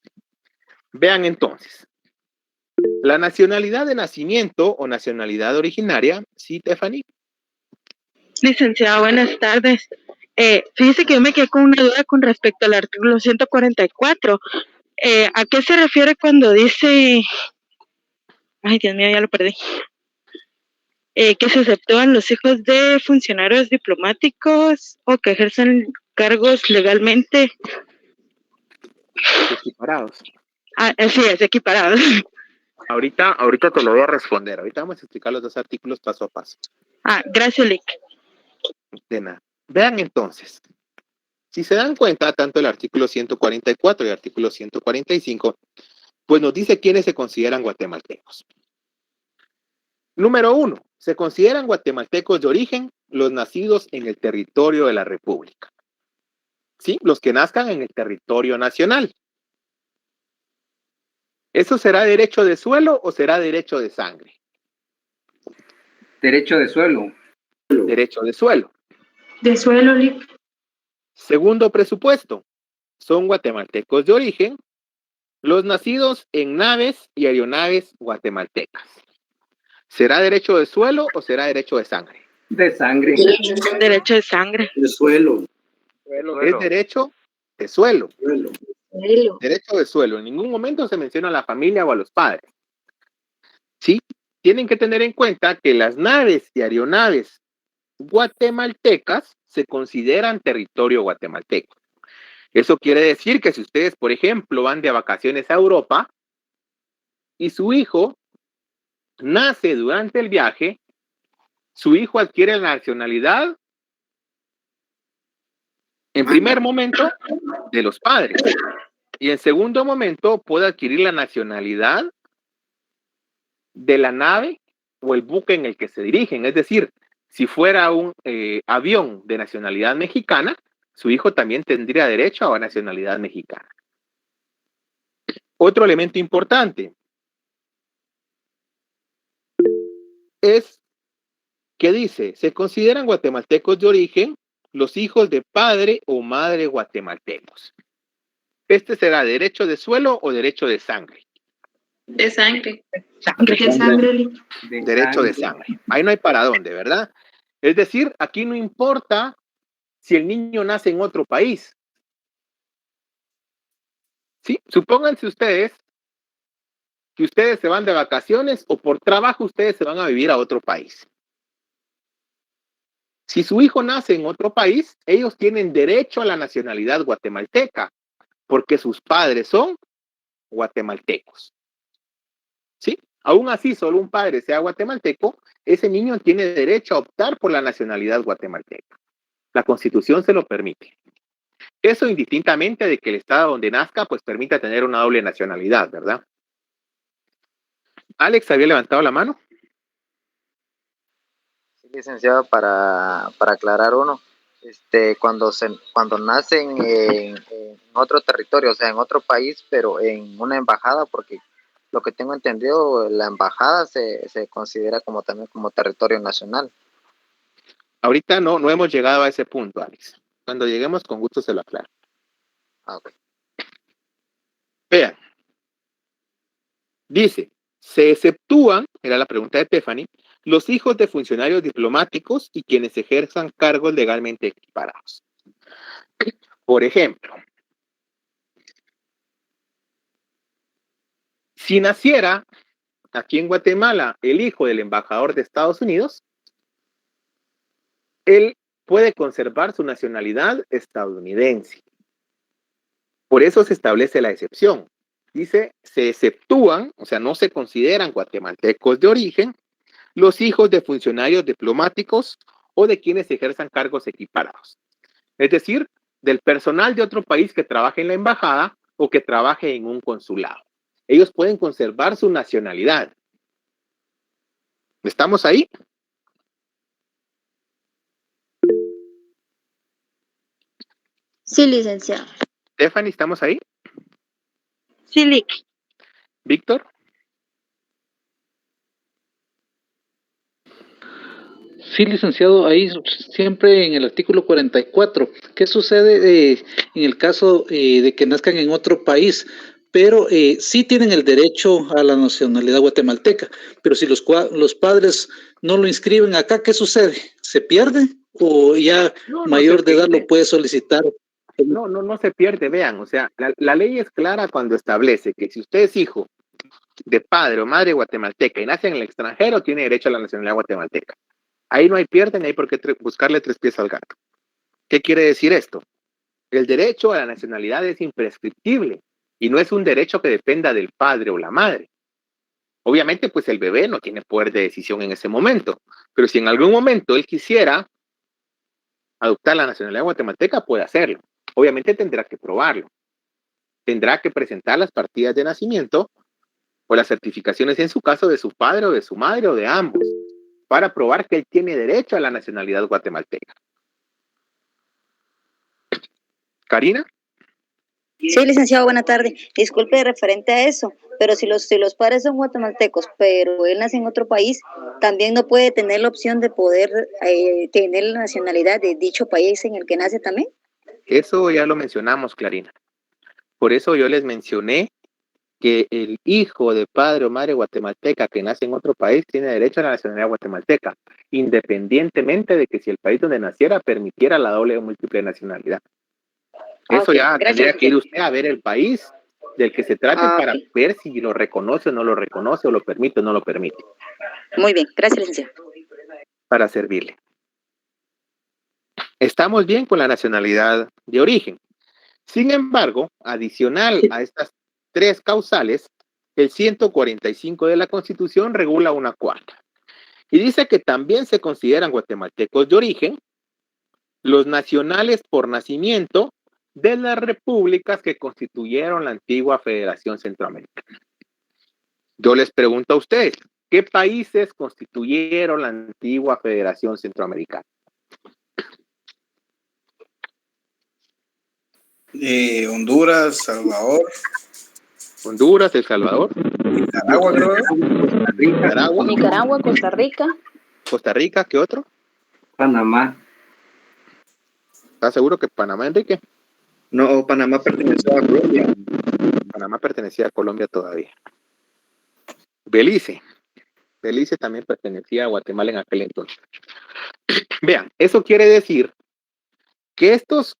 A: Vean entonces, la nacionalidad de nacimiento o nacionalidad originaria, ¿sí, Stephanie?
G: Licenciada, buenas tardes. Fíjese que yo me quedé con una duda con respecto al artículo 144. ¿A qué se refiere cuando dice... Ay, Dios mío, ya lo perdí. Que se exceptúan los hijos de funcionarios diplomáticos o que ejercen cargos legalmente
A: Equiparados.
G: Sí, es equiparados.
A: Ahorita te lo voy a responder. Ahorita vamos a explicar los dos artículos paso a paso.
G: Gracias, Lick.
A: De nada. Vean entonces, si se dan cuenta, tanto el artículo 144 y el artículo 145, pues nos dice quiénes se consideran guatemaltecos. Número 1, se consideran guatemaltecos de origen los nacidos en el territorio de la República. ¿Sí? Los que nazcan en el territorio nacional. ¿Eso será derecho de suelo o será derecho de sangre?
N: Derecho de suelo.
A: Derecho de suelo.
B: De suelo, Lick.
A: Segundo presupuesto, son guatemaltecos de origen los nacidos en naves y aeronaves guatemaltecas. ¿Será derecho de suelo o será derecho de sangre?
F: De sangre.
G: Derecho de sangre.
C: De suelo.
A: Es derecho de suelo. Derecho de suelo. En ningún momento se menciona a la familia o a los padres. Sí, tienen que tener en cuenta que las naves y aeronaves guatemaltecas se consideran territorio guatemalteco. Eso quiere decir que si ustedes, por ejemplo, van de vacaciones a Europa y su hijo nace durante el viaje, su hijo adquiere la nacionalidad en primer momento de los padres y en segundo momento puede adquirir la nacionalidad de la nave o el buque en el que se dirigen. Es decir, si fuera un avión de nacionalidad mexicana, su hijo también tendría derecho a la nacionalidad mexicana. Otro elemento importante es que dice, se consideran guatemaltecos de origen los hijos de padre o madre guatemaltecos. ¿Este será derecho de suelo o derecho de sangre?
B: De sangre.
G: De sangre.
A: Derecho de sangre. Ahí no hay para dónde, ¿verdad? Es decir, aquí no importa si el niño nace en otro país. ¿Sí? Supónganse ustedes que ustedes se van de vacaciones o por trabajo ustedes se van a vivir a otro país. Si su hijo nace en otro país, ellos tienen derecho a la nacionalidad guatemalteca, porque sus padres son guatemaltecos. ¿Sí? Aún así, solo un padre sea guatemalteco, ese niño tiene derecho a optar por la nacionalidad guatemalteca. La Constitución se lo permite. Eso indistintamente de que el estado donde nazca, pues permita tener una doble nacionalidad, ¿verdad? Alex había levantado la mano.
N: Sí, licenciado, para aclarar uno, cuando nacen en otro territorio, o sea, en otro país, pero en una embajada, porque lo que tengo entendido, la embajada se considera como también como territorio nacional.
A: Ahorita no hemos llegado a ese punto, Alex. Cuando lleguemos, con gusto se lo aclaro.
N: Okay.
A: Vean. Dice, se exceptúan, era la pregunta de Stephanie, los hijos de funcionarios diplomáticos y quienes ejerzan cargos legalmente equiparados. Por ejemplo, si naciera aquí en Guatemala el hijo del embajador de Estados Unidos, él puede conservar su nacionalidad estadounidense. Por eso se establece la excepción. Dice, se exceptúan, o sea, no se consideran guatemaltecos de origen, los hijos de funcionarios diplomáticos o de quienes ejerzan cargos equiparados. Es decir, del personal de otro país que trabaje en la embajada o que trabaje en un consulado. Ellos pueden conservar su nacionalidad. ¿Estamos ahí?
O: Sí, licenciado.
A: Stephanie, ¿estamos ahí?
G: Sí, Lick.
A: Víctor.
P: Sí, licenciado, ahí siempre en el artículo 44, ¿qué sucede en el caso de que nazcan en otro país? Pero sí tienen el derecho a la nacionalidad guatemalteca, pero si los padres no lo inscriben acá, ¿qué sucede? ¿Se pierde o ya mayor de edad lo puede solicitar?
A: No se pierde, vean, o sea, la ley es clara cuando establece que si usted es hijo de padre o madre guatemalteca y nace en el extranjero, tiene derecho a la nacionalidad guatemalteca. Ahí no hay pierde ni hay por qué buscarle tres pies al gato. ¿Qué quiere decir esto? El derecho a la nacionalidad es imprescriptible y no es un derecho que dependa del padre o la madre. Obviamente, pues el bebé no tiene poder de decisión en ese momento, pero si en algún momento él quisiera adoptar la nacionalidad guatemalteca, puede hacerlo. Obviamente tendrá que probarlo. Tendrá que presentar las partidas de nacimiento o las certificaciones en su caso de su padre o de su madre o de ambos, para probar que él tiene derecho a la nacionalidad guatemalteca. ¿Karina?
O: Sí, licenciado, buena tarde. Disculpe, referente a eso, pero si los padres son guatemaltecos, pero él nace en otro país, también no puede tener la opción de poder tener la nacionalidad de dicho país en el que nace también.
A: Eso ya lo mencionamos, Clarina. Por eso yo les mencioné que el hijo de padre o madre guatemalteca que nace en otro país tiene derecho a la nacionalidad guatemalteca, independientemente de que si el país donde naciera permitiera la doble o múltiple nacionalidad. Eso
O: Ok,
A: ya
O: gracias,
A: tendría que ir
O: licenciado.
A: usted a ver el país del que se trate para
O: Ok,
A: ver si lo reconoce o no lo reconoce, o lo permite o no lo permite,
O: muy bien, gracias, licenciado.
A: para servirle. Estamos bien con la nacionalidad de origen. Sin embargo, adicional a estas tres causales, el 145 de la Constitución regula una cuarta. Y dice que también se consideran guatemaltecos de origen los nacionales por nacimiento de las repúblicas que constituyeron la antigua Federación Centroamericana. Yo les pregunto a ustedes, ¿qué países constituyeron la antigua Federación Centroamericana?
F: Honduras, Salvador.
A: Honduras, El Salvador.
F: Nicaragua, creo.
O: Nicaragua, Costa Rica.
A: Costa Rica, ¿qué otro?
E: Panamá.
A: ¿Estás seguro que Panamá, Enrique?
E: No, Panamá perteneció a Colombia.
A: Panamá pertenecía a Colombia todavía. Belice. Belice también pertenecía a Guatemala en aquel entonces. Vean, eso quiere decir que estos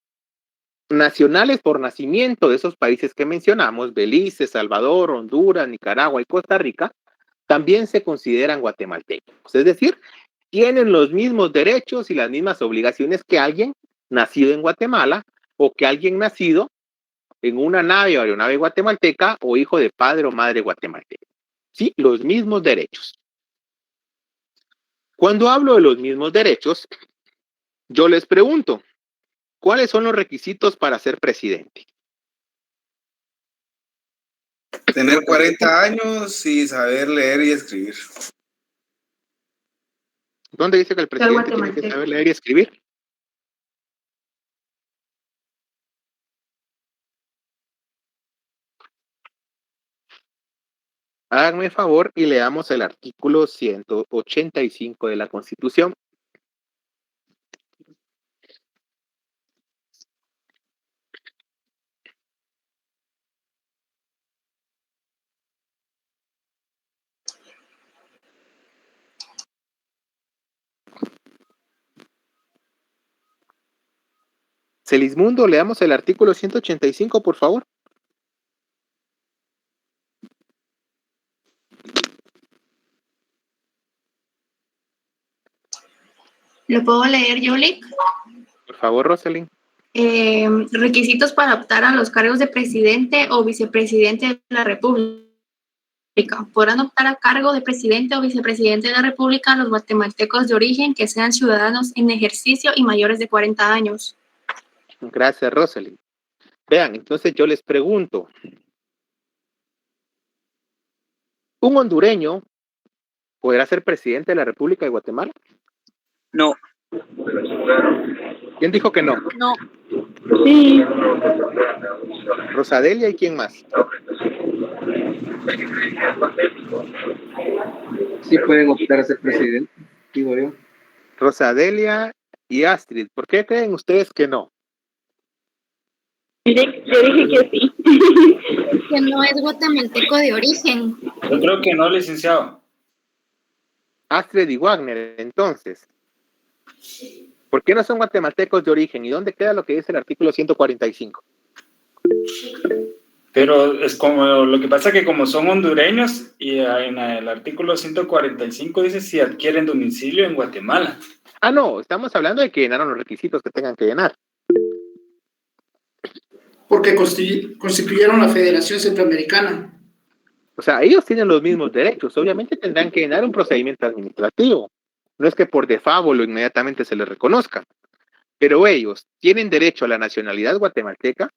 A: nacionales por nacimiento de esos países que mencionamos, Belice, Salvador, Honduras, Nicaragua y Costa Rica, también se consideran guatemaltecos. Es decir, tienen los mismos derechos y las mismas obligaciones que alguien nacido en Guatemala o que alguien nacido en una nave o aeronave guatemalteca o hijo de padre o madre guatemalteca. Sí, los mismos derechos. Cuando hablo de los mismos derechos, yo les pregunto, ¿cuáles son los requisitos para ser presidente?
F: Tener 40 años y saber leer y escribir.
A: ¿Dónde dice que el presidente tiene que saber leer y escribir? Háganme favor y leamos el artículo 185 de la Constitución. Selismundo, leamos el artículo 185, por favor.
H: ¿Lo puedo leer, Yoli?
A: Por favor, Rosalind.
H: Requisitos para optar a los cargos de presidente o vicepresidente de la República. Podrán optar a cargo de presidente o vicepresidente de la República los guatemaltecos de origen que sean ciudadanos en ejercicio y mayores de 40 años.
A: Gracias, Rosalind. Vean, entonces yo les pregunto, ¿un hondureño podrá ser presidente de la República de Guatemala?
E: No.
A: ¿Quién dijo que no?
K: No.
O: Sí.
A: Rosadelia, ¿y quién más?
E: Sí pueden optar a ser presidente, digo yo.
A: Rosadelia y Astrid, ¿por qué creen ustedes que no?
G: Yo dije que sí.
H: Que no es guatemalteco de origen.
M: Yo creo que no, licenciado.
A: Astrid y Wagner, entonces. ¿Por qué no son guatemaltecos de origen? ¿Y dónde queda lo que dice el artículo 145?
M: Pero es como, lo que pasa que como son hondureños, y en el artículo 145 dice si adquieren domicilio en Guatemala.
A: Ah, no, estamos hablando de que llenaron los requisitos que tengan que llenar.
D: Porque constituyeron la Federación Centroamericana.
A: O sea, ellos tienen los mismos derechos. Obviamente tendrán que llenar un procedimiento administrativo. No es que por default o inmediatamente se les reconozca. Pero ellos tienen derecho a la nacionalidad guatemalteca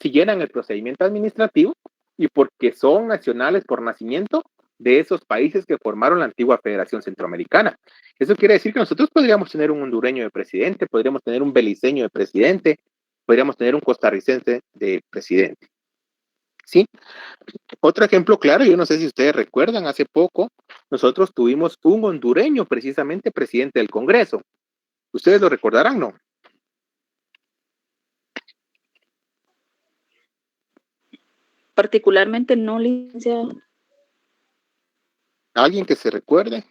A: si llenan el procedimiento administrativo y porque son nacionales por nacimiento de esos países que formaron la antigua Federación Centroamericana. Eso quiere decir que nosotros podríamos tener un hondureño de presidente, podríamos tener un beliceño de presidente, podríamos tener un costarricense de presidente. ¿Sí? Otro ejemplo claro, yo no sé si ustedes recuerdan, hace poco nosotros tuvimos un hondureño precisamente presidente del Congreso. ¿Ustedes lo recordarán, no?
G: particularmente no, licenciado.
A: ¿Alguien que se recuerde?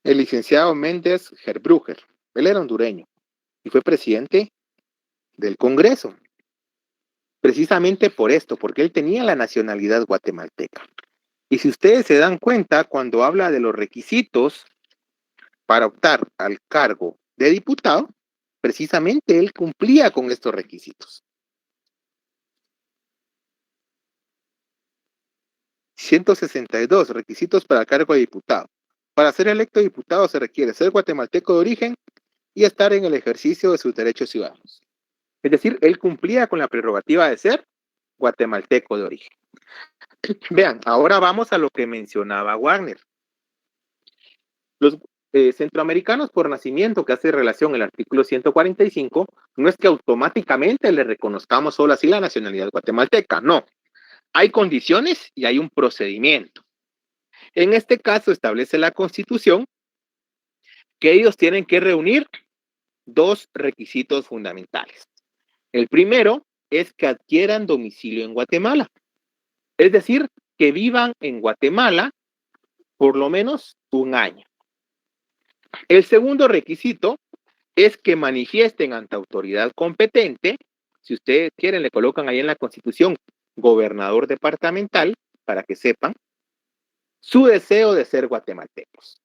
A: El licenciado Méndez Herbruger. Él era hondureño y fue presidente del Congreso. Precisamente por esto, porque él tenía la nacionalidad guatemalteca. Y si ustedes se dan cuenta, cuando habla de los requisitos para optar al cargo de diputado, precisamente él cumplía con estos requisitos. 162 requisitos para el cargo de diputado. Para ser electo diputado se requiere ser guatemalteco de origen y estar en el ejercicio de sus derechos ciudadanos. Es decir, él cumplía con la prerrogativa de ser guatemalteco de origen. Vean, ahora vamos a lo que mencionaba Wagner. Los centroamericanos por nacimiento, que hace relación el artículo 145, no es que automáticamente le reconozcamos solo así la nacionalidad guatemalteca, no. Hay condiciones y hay un procedimiento. En este caso establece la Constitución que ellos tienen que reunir dos requisitos fundamentales. El primero es que adquieran domicilio en Guatemala. Es decir, que vivan en Guatemala por lo menos un año. El segundo requisito es que manifiesten ante autoridad competente, si ustedes quieren le colocan ahí en la Constitución gobernador departamental, para que sepan, su deseo de ser guatemaltecos.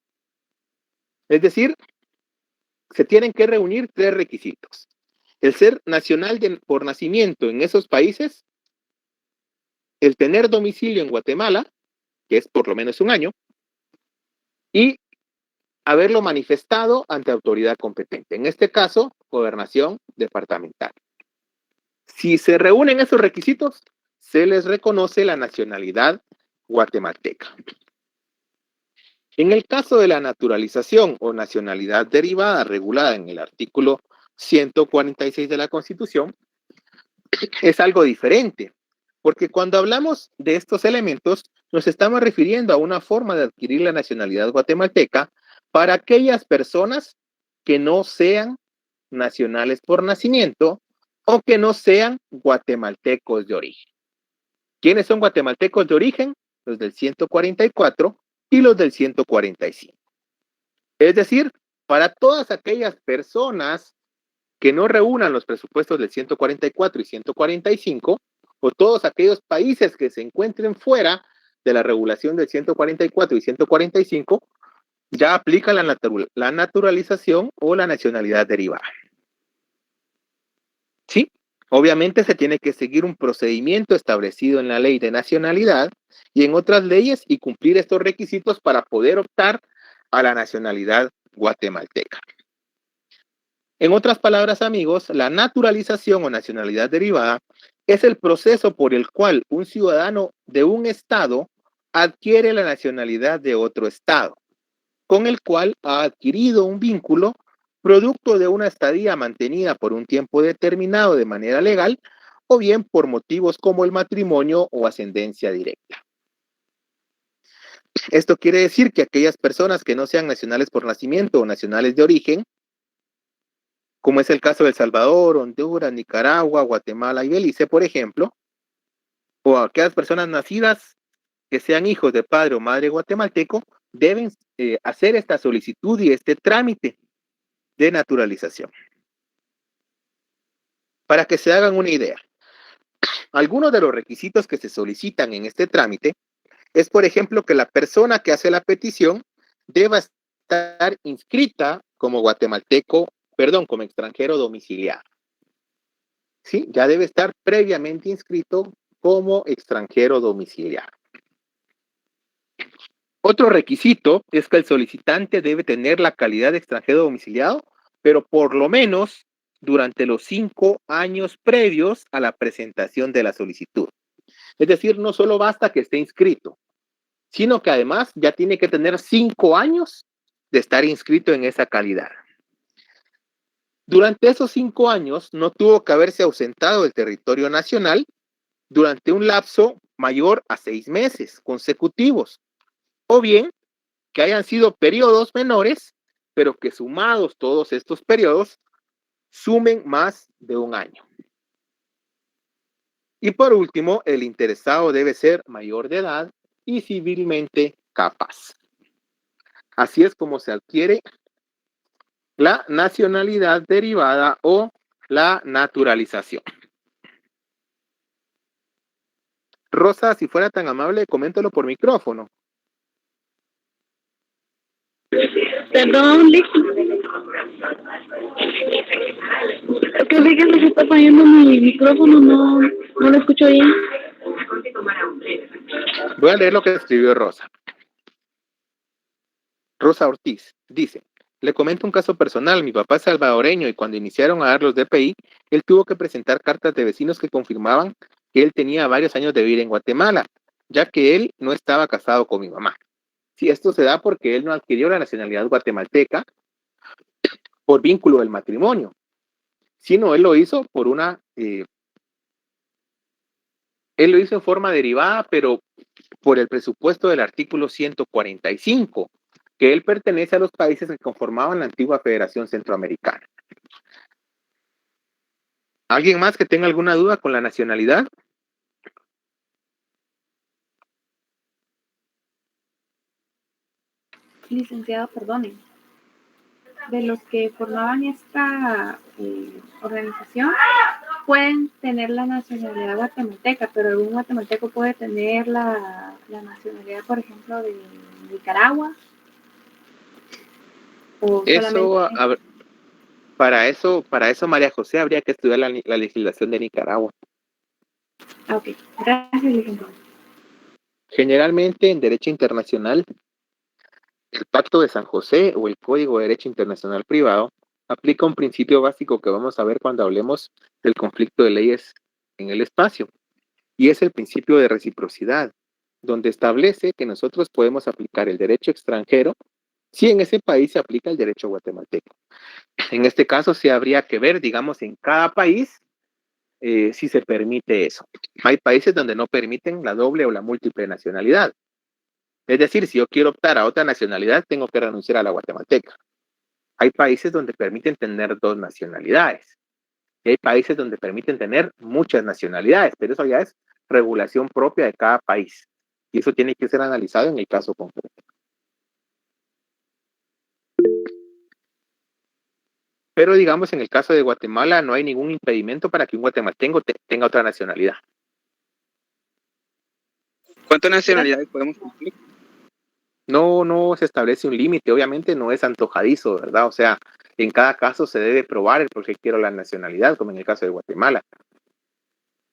A: Es decir, se tienen que reunir tres requisitos. El ser nacional por nacimiento en esos países, el tener domicilio en Guatemala, que es por lo menos un año, y haberlo manifestado ante autoridad competente. En este caso, gobernación departamental. Si se reúnen esos requisitos, se les reconoce la nacionalidad guatemalteca. En el caso de la naturalización o nacionalidad derivada regulada en el artículo 146 de la Constitución, es algo diferente, porque cuando hablamos de estos elementos, nos estamos refiriendo a una forma de adquirir la nacionalidad guatemalteca para aquellas personas que no sean nacionales por nacimiento o que no sean guatemaltecos de origen. ¿Quiénes son guatemaltecos de origen? Los del 144 y los del 145. Es decir, para todas aquellas personas que no reúnan los presupuestos del 144 y 145, o todos aquellos países que se encuentren fuera de la regulación del 144 y 145, ya aplica la naturalización o la nacionalidad derivada. ¿Sí? Obviamente se tiene que seguir un procedimiento establecido en la ley de nacionalidad y en otras leyes y cumplir estos requisitos para poder optar a la nacionalidad guatemalteca. En otras palabras, amigos, la naturalización o nacionalidad derivada es el proceso por el cual un ciudadano de un estado adquiere la nacionalidad de otro estado, con el cual ha adquirido un vínculo producto de una estadía mantenida por un tiempo determinado de manera legal o bien por motivos como el matrimonio o ascendencia directa. Esto quiere decir que aquellas personas que no sean nacionales por nacimiento o nacionales de origen, como es el caso de El Salvador, Honduras, Nicaragua, Guatemala y Belice, por ejemplo, o aquellas personas nacidas que sean hijos de padre o madre guatemalteco, deben hacer esta solicitud y este trámite de naturalización. Para que se hagan una idea, algunos de los requisitos que se solicitan en este trámite es, por ejemplo, que la persona que hace la petición deba estar inscrita como guatemalteco, como extranjero domiciliado. ¿Sí? Ya debe estar previamente inscrito como extranjero domiciliado. Otro requisito es que el solicitante debe tener la calidad de extranjero domiciliado, pero por lo menos durante los 5 años previos a la presentación de la solicitud. Es decir, no solo basta que esté inscrito, sino que además ya tiene que tener 5 años de estar inscrito en esa calidad. Durante esos 5 años no tuvo que haberse ausentado del territorio nacional durante un lapso mayor a 6 meses consecutivos, o bien que hayan sido periodos menores pero que sumados todos estos periodos sumen más de un año. Y por último, el interesado debe ser mayor de edad y civilmente capaz. Así es como se adquiere la nacionalidad derivada o la naturalización. Rosa, si fuera tan amable, coméntalo por micrófono.
G: Perdón, Lick. Que vi que se está fallando mi micrófono, no lo escucho bien.
A: Voy a leer lo que escribió Rosa. Rosa Ortiz dice: le comento un caso personal. Mi papá es salvadoreño y cuando iniciaron a dar los DPI, él tuvo que presentar cartas de vecinos que confirmaban que él tenía varios años de vivir en Guatemala, ya que él no estaba casado con mi mamá. Sí, esto se da porque él no adquirió la nacionalidad guatemalteca por vínculo del matrimonio, sino él lo hizo por él lo hizo en forma derivada, pero por el presupuesto del artículo 145, que él pertenece a los países que conformaban la antigua Federación Centroamericana. ¿Alguien más que tenga alguna duda con la nacionalidad?
J: Licenciado, perdone. De los que formaban esta organización, pueden tener la nacionalidad guatemalteca, pero algún guatemalteco puede tener la nacionalidad, por ejemplo, de Nicaragua. O
A: eso, para eso, María José, habría que estudiar la legislación de Nicaragua.
J: Ok, gracias, licenciado.
A: Generalmente en derecho internacional, el Pacto de San José o el Código de Derecho Internacional Privado aplica un principio básico que vamos a ver cuando hablemos del conflicto de leyes en el espacio, y es el principio de reciprocidad, donde establece que nosotros podemos aplicar el derecho extranjero si en ese país se aplica el derecho guatemalteco. En este caso, sí habría que ver, digamos, en cada país si se permite eso. Hay países donde no permiten la doble o la múltiple nacionalidad. Es decir, si yo quiero optar a otra nacionalidad, tengo que renunciar a la guatemalteca. Hay países donde permiten tener dos nacionalidades. Y hay países donde permiten tener muchas nacionalidades, pero eso ya es regulación propia de cada país. Y eso tiene que ser analizado en el caso concreto. Pero digamos, en el caso de Guatemala no hay ningún impedimento para que un guatemalteco tenga otra nacionalidad.
E: ¿Cuántas nacionalidades podemos cumplir?
A: No se establece un límite, obviamente no es antojadizo, ¿verdad? O sea, en cada caso se debe probar el por qué quiero la nacionalidad, como en el caso de Guatemala.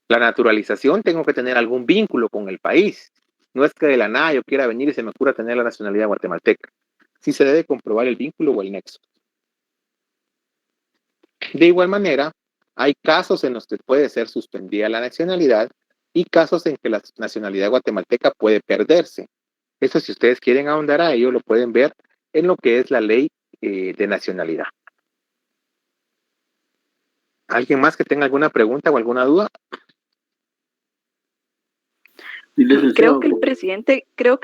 A: La naturalización, tengo que tener algún vínculo con el país. No es que de la nada yo quiera venir y se me ocurra tener la nacionalidad guatemalteca. Sí se debe comprobar el vínculo o el nexo. De igual manera, hay casos en los que puede ser suspendida la nacionalidad y casos en que la nacionalidad guatemalteca puede perderse. Eso, si ustedes quieren ahondar a ello, lo pueden ver en lo que es la ley de nacionalidad. ¿Alguien más que tenga alguna pregunta o alguna duda?
Q: Creo que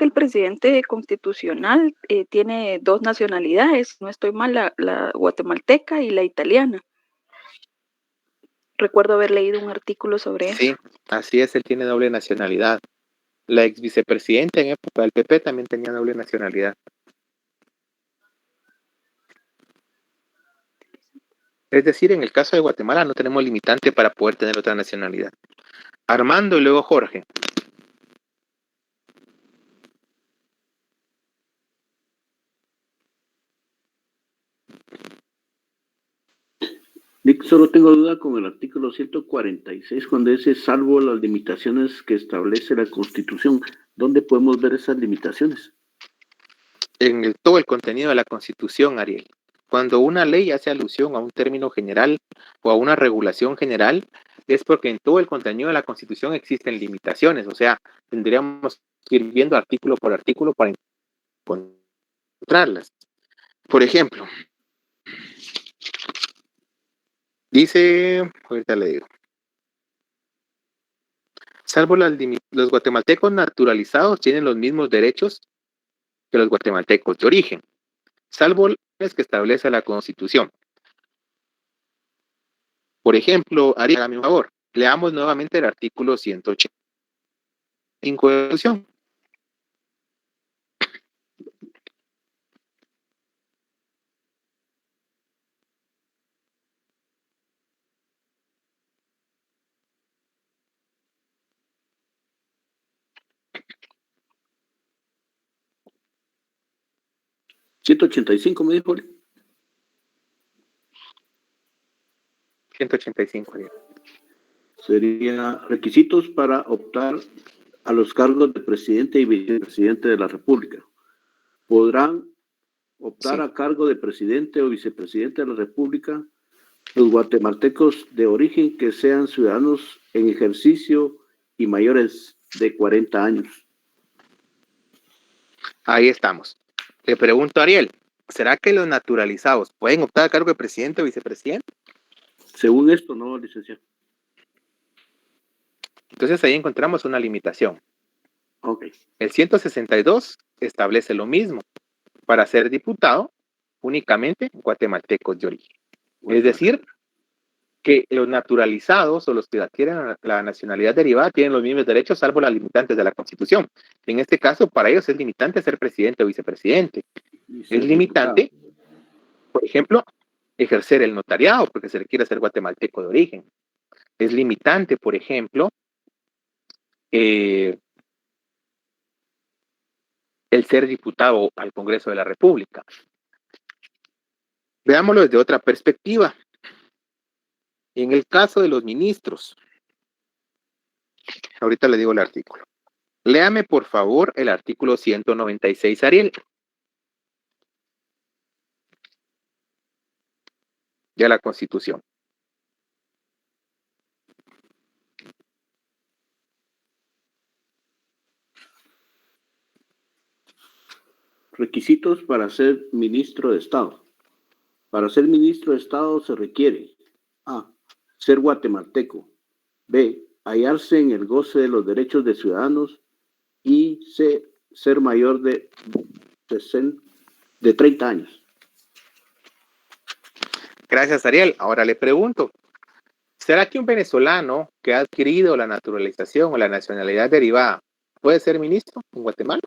Q: el presidente constitucional tiene dos nacionalidades, no estoy mal, la guatemalteca y la italiana. Recuerdo haber leído un artículo sobre eso.
A: Sí, así es, él tiene doble nacionalidad. La ex vicepresidenta en época del PP también tenía doble nacionalidad. Es decir, en el caso de Guatemala no tenemos limitante para poder tener otra nacionalidad. Armando y luego Jorge.
L: Nick, solo tengo duda con el artículo 146 cuando dice salvo las limitaciones que establece la Constitución. ¿Dónde podemos ver esas limitaciones?
A: En todo el contenido de la Constitución, Ariel. Cuando una ley hace alusión a un término general o a una regulación general, es porque en todo el contenido de la Constitución existen limitaciones. O sea, tendríamos que ir viendo artículo por artículo para encontrarlas. Por ejemplo, dice, ahorita le digo, salvo los guatemaltecos naturalizados tienen los mismos derechos que los guatemaltecos de origen. salvo las que establece la Constitución. Por ejemplo, Ariel, hágame un favor, leamos nuevamente el artículo 185 de la Constitución.
L: ¿185 me dijo?
A: 185.
L: Sería requisitos para optar a los cargos de presidente y vicepresidente de la República. Podrán optar a cargo de presidente o vicepresidente de la República los guatemaltecos de origen que sean ciudadanos en ejercicio y mayores de 40 años.
A: Ahí estamos. Le pregunto a Ariel, ¿será que los naturalizados pueden optar a cargo de presidente o vicepresidente?
L: Según esto, no, licenciado.
A: Entonces ahí encontramos una limitación.
L: Okay.
A: El 162 establece lo mismo. Para ser diputado, únicamente guatemaltecos de origen. Es decir, que los naturalizados o los que adquieren la nacionalidad derivada tienen los mismos derechos, salvo las limitantes de la Constitución. En este caso, para ellos es limitante ser presidente o vicepresidente. Es limitante, por ejemplo, ejercer el notariado, porque se requiere ser guatemalteco de origen. Es limitante, por ejemplo, el ser diputado al Congreso de la República. Veámoslo desde otra perspectiva. En el caso de los ministros, ahorita le digo el artículo. Léame, por favor, el artículo 196, Ariel. De la Constitución.
L: Requisitos para ser ministro de Estado. Para ser ministro de Estado se requiere: A. Ser guatemalteco. B. Hallarse en el goce de los derechos de ciudadanos. Y C. Ser mayor de 30 años.
A: Gracias, Ariel. Ahora le pregunto, ¿será que un venezolano que ha adquirido la naturalización o la nacionalidad derivada puede ser ministro en Guatemala?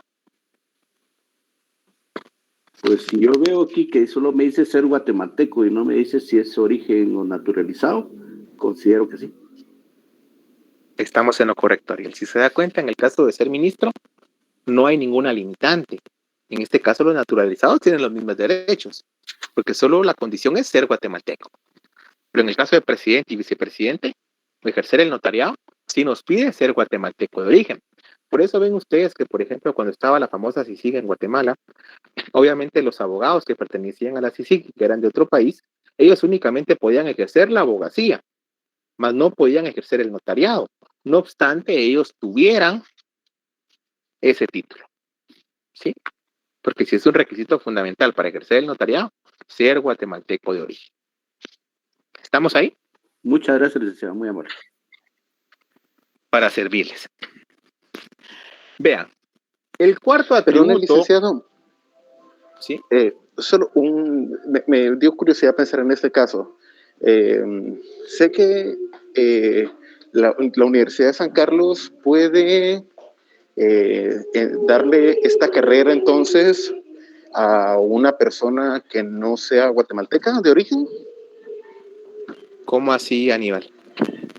L: Pues si yo veo aquí que solo me dice ser guatemalteco y no me dice si es origen o naturalizado, considero que sí.
A: Estamos en lo correcto, Ariel. Si se da cuenta, en el caso de ser ministro, no hay ninguna limitante. En este caso, los naturalizados tienen los mismos derechos, porque solo la condición es ser guatemalteco. Pero en el caso de presidente y vicepresidente, ejercer el notariado, sí nos pide ser guatemalteco de origen. Por eso ven ustedes que, por ejemplo, cuando estaba la famosa CICIG en Guatemala, obviamente los abogados que pertenecían a la CICIG, que eran de otro país, ellos únicamente podían ejercer la abogacía, mas no podían ejercer el notariado. No obstante, ellos tuvieran ese título. ¿Sí? Porque si es un requisito fundamental para ejercer el notariado, ser guatemalteco de origen. ¿Estamos ahí?
L: Muchas gracias, licenciado, muy amable.
A: Para servirles. Vean, el cuarto atributo...
R: Perdón, licenciado.
A: ¿Sí?
R: Solo me dio curiosidad pensar en este caso. Sé que la Universidad de San Carlos puede darle esta carrera entonces a una persona que no sea guatemalteca de origen.
A: ¿Cómo así, Aníbal?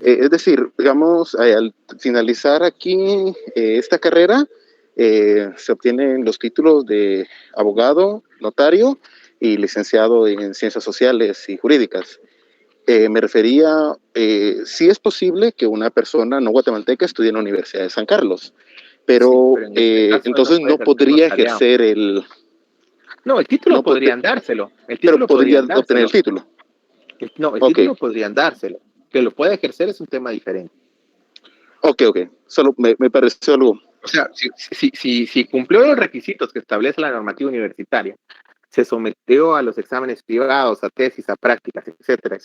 R: Es decir, digamos, al finalizar aquí esta carrera, se obtienen los títulos de abogado, notario y licenciado en ciencias sociales y jurídicas. Me refería, sí es posible que una persona no guatemalteca estudie en la Universidad de San Carlos, pero,
A: sí, pero
R: entonces no podría ejercer el...
A: No, el título
R: no
A: podrían dárselo. El título
R: pero podría
A: dárselo.
R: obtener el título.
A: No, el título podrían dárselo. Que lo pueda ejercer es un tema diferente.
R: Ok. Solo me pareció algo...
A: O sea, si cumplió los requisitos que establece la normativa universitaria, se sometió a los exámenes privados, a tesis, a prácticas, etcétera,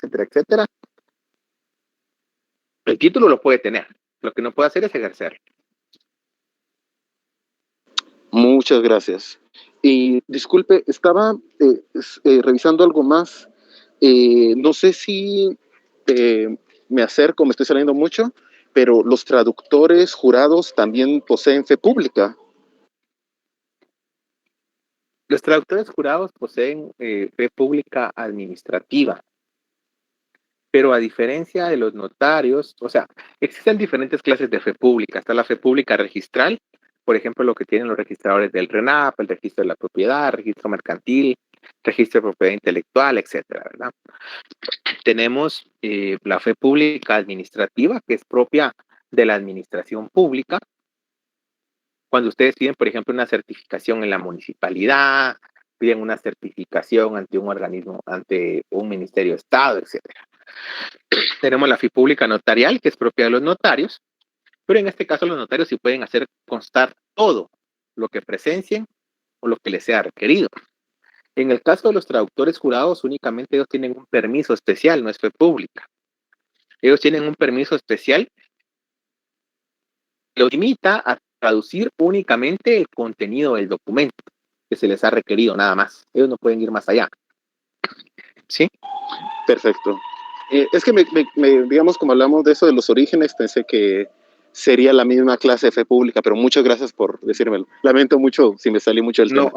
A: el título lo puede tener. Lo que no puede hacer es ejercerlo.
R: Muchas gracias. Y disculpe, estaba revisando algo más. No sé si me acerco, me estoy saliendo mucho, pero los traductores jurados también poseen fe pública.
A: Los traductores jurados poseen fe pública administrativa, pero a diferencia de los notarios, o sea, existen diferentes clases de fe pública. Está la fe pública registral, por ejemplo, lo que tienen los registradores del RENAP, el registro de la propiedad, registro mercantil, registro de propiedad intelectual, etcétera, ¿verdad? Tenemos la fe pública administrativa, que es propia de la administración pública. Cuando ustedes piden, por ejemplo, una certificación en la municipalidad, piden una certificación ante un organismo, ante un ministerio de Estado, etcétera. Tenemos la fe pública notarial, que es propia de los notarios, pero en este caso los notarios sí pueden hacer constar todo lo que presencien o lo que les sea requerido. En el caso de los traductores jurados, únicamente ellos tienen un permiso especial, no es fe pública. Ellos tienen un permiso especial que lo limita a traducir únicamente el contenido del documento que se les ha requerido, nada más. Ellos no pueden ir más allá. ¿Sí?
R: Perfecto. Es que digamos, como hablamos de eso de los orígenes, pensé que sería la misma clase de fe pública, pero muchas gracias por decírmelo. Lamento mucho si me salí mucho del tema.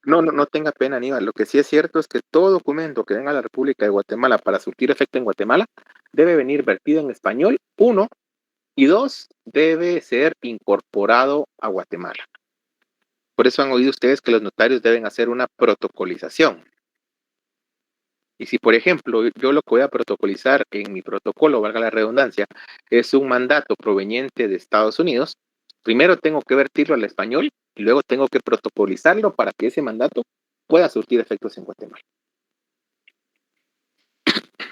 A: No tenga pena, Aníbal. Lo que sí es cierto es que todo documento que venga a la República de Guatemala para surtir efecto en Guatemala debe venir vertido en español, 1, y 2, debe ser incorporado a Guatemala. Por eso han oído ustedes que los notarios deben hacer una protocolización. Y si, por ejemplo, yo lo que voy a protocolizar en mi protocolo, valga la redundancia, es un mandato proveniente de Estados Unidos, primero tengo que vertirlo al español y luego tengo que protocolizarlo para que ese mandato pueda surtir efectos en Guatemala.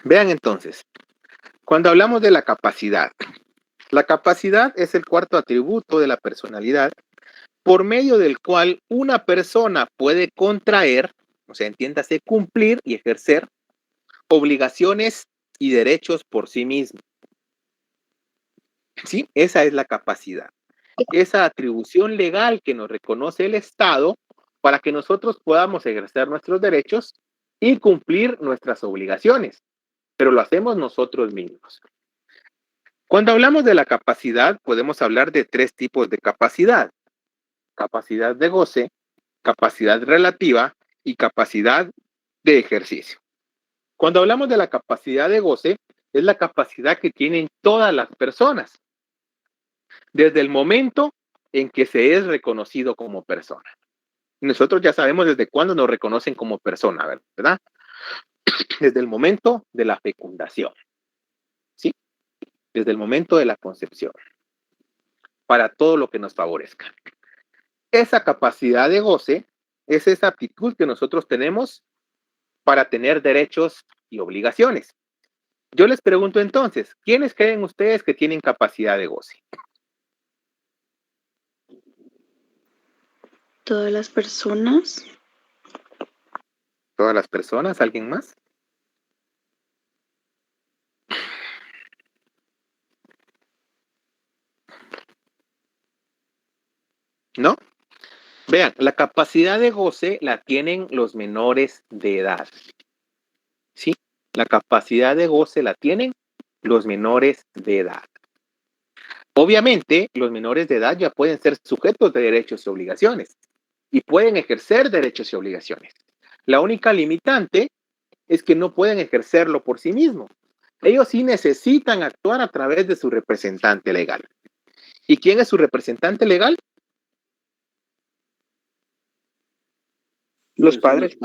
A: Vean entonces, cuando hablamos de la capacidad es el cuarto atributo de la personalidad por medio del cual una persona puede contraer, o sea, entiéndase, cumplir y ejercer obligaciones y derechos por sí mismo. ¿Sí? Esa es la capacidad. Esa atribución legal que nos reconoce el Estado para que nosotros podamos ejercer nuestros derechos y cumplir nuestras obligaciones. Pero lo hacemos nosotros mismos. Cuando hablamos de la capacidad, podemos hablar de 3 tipos de capacidad. Capacidad de goce, capacidad relativa y capacidad de ejercicio. Cuando hablamos de la capacidad de goce, es la capacidad que tienen todas las personas, desde el momento en que se es reconocido como persona. Nosotros ya sabemos desde cuándo nos reconocen como persona, ¿verdad? Desde el momento de la fecundación, ¿sí? Desde el momento de la concepción, para todo lo que nos favorezca. Esa capacidad de goce es esa aptitud que nosotros tenemos para tener derechos y obligaciones. Yo les pregunto entonces, ¿quiénes creen ustedes que tienen capacidad de goce?
K: Todas las personas.
A: ¿Todas las personas? ¿Alguien más? ¿No? Vean, la capacidad de goce la tienen los menores de edad. ¿Sí? La capacidad de goce la tienen los menores de edad. Obviamente, los menores de edad ya pueden ser sujetos de derechos y obligaciones y pueden ejercer derechos y obligaciones. La única limitante es que no pueden ejercerlo por sí mismos. Ellos sí necesitan actuar a través de su representante legal. ¿Y quién es su representante legal?
E: Los padres.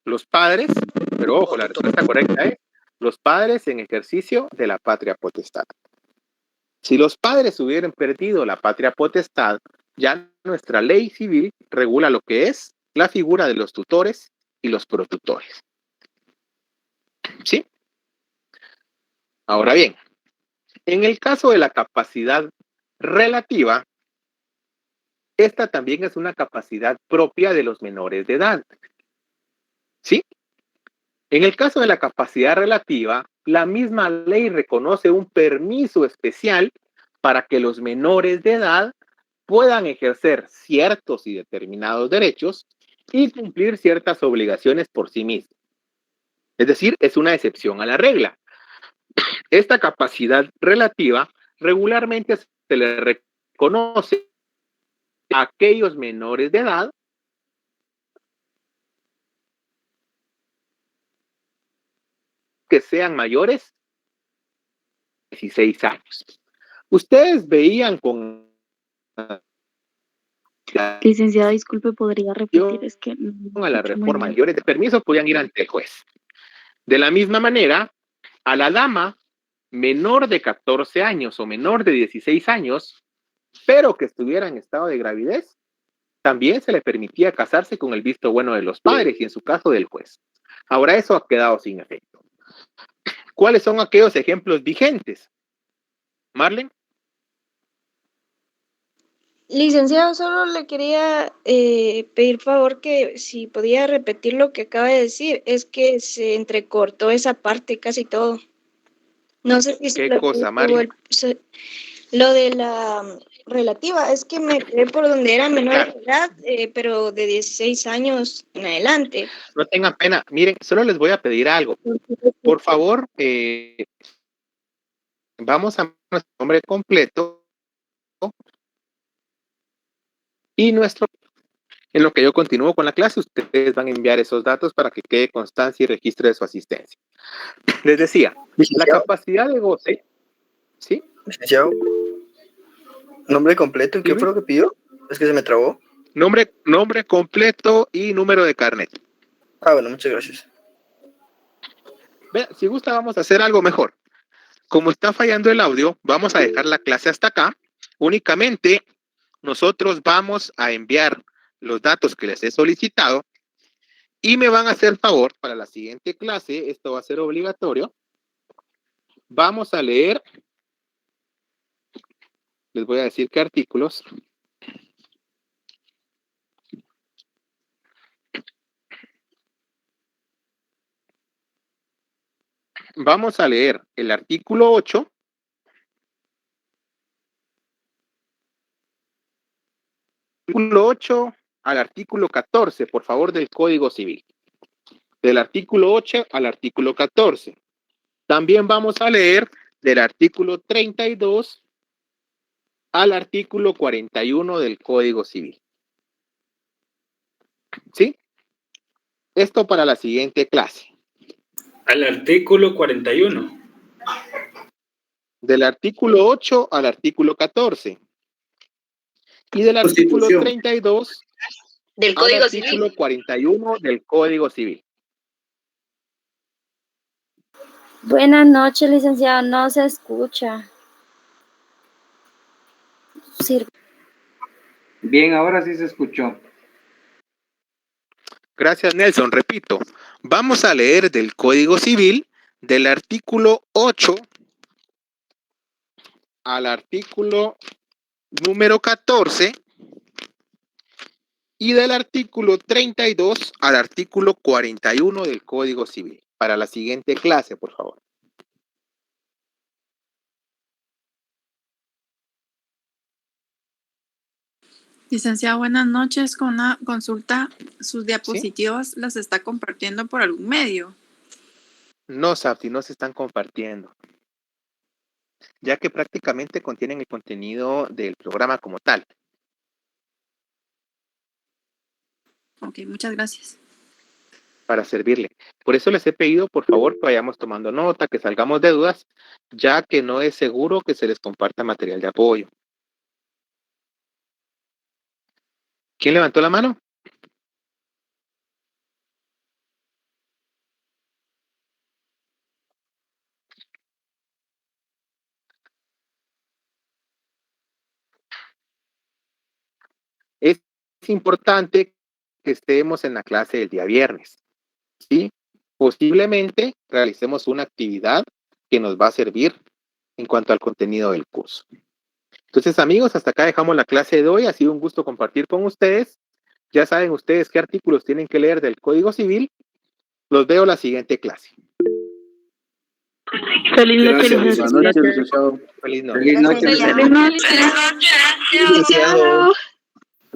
A: Los padres, pero ojo, la respuesta correcta es los padres en ejercicio de la patria potestad. Si los padres hubieran perdido la patria potestad, ya nuestra ley civil regula lo que es la figura de los tutores y los protutores. ¿Sí? Ahora bien, en el caso de la capacidad relativa, esta también es una capacidad propia de los menores de edad. ¿Sí? En el caso de la capacidad relativa, la misma ley reconoce un permiso especial para que los menores de edad puedan ejercer ciertos y determinados derechos y cumplir ciertas obligaciones por sí mismos. Es decir, es una excepción a la regla. Esta capacidad relativa regularmente se le reconoce a aquellos menores de edad que sean mayores de 16 años. Ustedes veían con
S: Licenciada, disculpe, ¿podría repetir? Es que no
A: a la
S: escucho muy
A: reforma
S: bien.
A: mayores de permiso podían ir ante el juez. De la misma manera, a la dama menor de 14 años o menor de 16 años, pero que estuviera en estado de gravidez, también se le permitía casarse con el visto bueno de los padres y en su caso del juez. Ahora eso ha quedado sin efecto. ¿Cuáles son aquellos ejemplos vigentes? Marlene.
I: Licenciado, solo le quería pedir favor que si podía repetir lo que acaba de decir. Es que se entrecortó esa parte casi todo. No sé si
A: ¿Qué cosa, Marlene?
I: Lo de la relativa, es que me quedé por donde era menor de edad, pero de 16 años en adelante.
A: No tengan pena. Miren, solo les voy a pedir algo. Por favor, vamos a nuestro nombre completo y nuestro... En lo que yo continúo con la clase, ustedes van a enviar esos datos para que quede constancia y registro de su asistencia. Les decía, la capacidad de goce... ¿Sí?
E: Licenciado. ¿Nombre completo? ¿Y qué fue lo que pidió? Es que se me trabó.
A: Nombre completo y número de carnet.
E: Ah, bueno, muchas gracias.
A: Vean, si gusta, vamos a hacer algo mejor. Como está fallando el audio, vamos a dejar la clase hasta acá. Únicamente nosotros vamos a enviar los datos que les he solicitado y me van a hacer favor para la siguiente clase. Esto va a ser obligatorio. Vamos a leer. Les voy a decir qué artículos. Vamos a leer el artículo 8. Artículo 8 al artículo 14, por favor, del Código Civil. Del artículo 8 al artículo 14. También vamos a leer del artículo 32 al artículo 41 del Código Civil. ¿Sí? Esto para la siguiente clase.
M: Al artículo 41.
A: Del artículo 8 al artículo 14. Y del artículo 32
H: del
A: al artículo 41 del Código Civil.
S: Buenas noches, licenciado. No se escucha.
F: Bien, ahora sí se escuchó.
A: Gracias, Nelson. Repito, vamos a leer del Código Civil del artículo 8 al artículo número 14 y del artículo 32 al artículo 41 del Código Civil. Para la siguiente clase, por favor.
T: Licenciado, buenas noches. Con una consulta, sus diapositivas las está compartiendo por algún medio.
A: No, Safti, no se están compartiendo, ya que prácticamente contienen el contenido del programa como tal.
T: Ok, muchas gracias.
A: Para servirle. Por eso les he pedido, por favor, que vayamos tomando nota, que salgamos de dudas, ya que no es seguro que se les comparta material de apoyo. ¿Quién levantó la mano? Es importante que estemos en la clase del día viernes, ¿sí? Posiblemente realicemos una actividad que nos va a servir en cuanto al contenido del curso. Entonces, amigos, hasta acá dejamos la clase de hoy. Ha sido un gusto compartir con ustedes. Ya saben ustedes qué artículos tienen que leer del Código Civil. Los veo en la siguiente clase.
G: Feliz noche,
F: Gracias.
L: Buenas noches, licenciado.
A: Feliz noche.
F: Feliz noche, licenciado.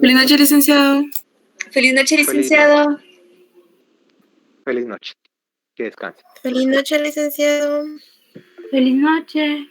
U: Feliz noche, licenciado.
V: Feliz noche,
A: Feliz
V: licenciado.
A: Feliz noche. Que descanse.
V: Feliz noche, licenciado.
S: Feliz noche.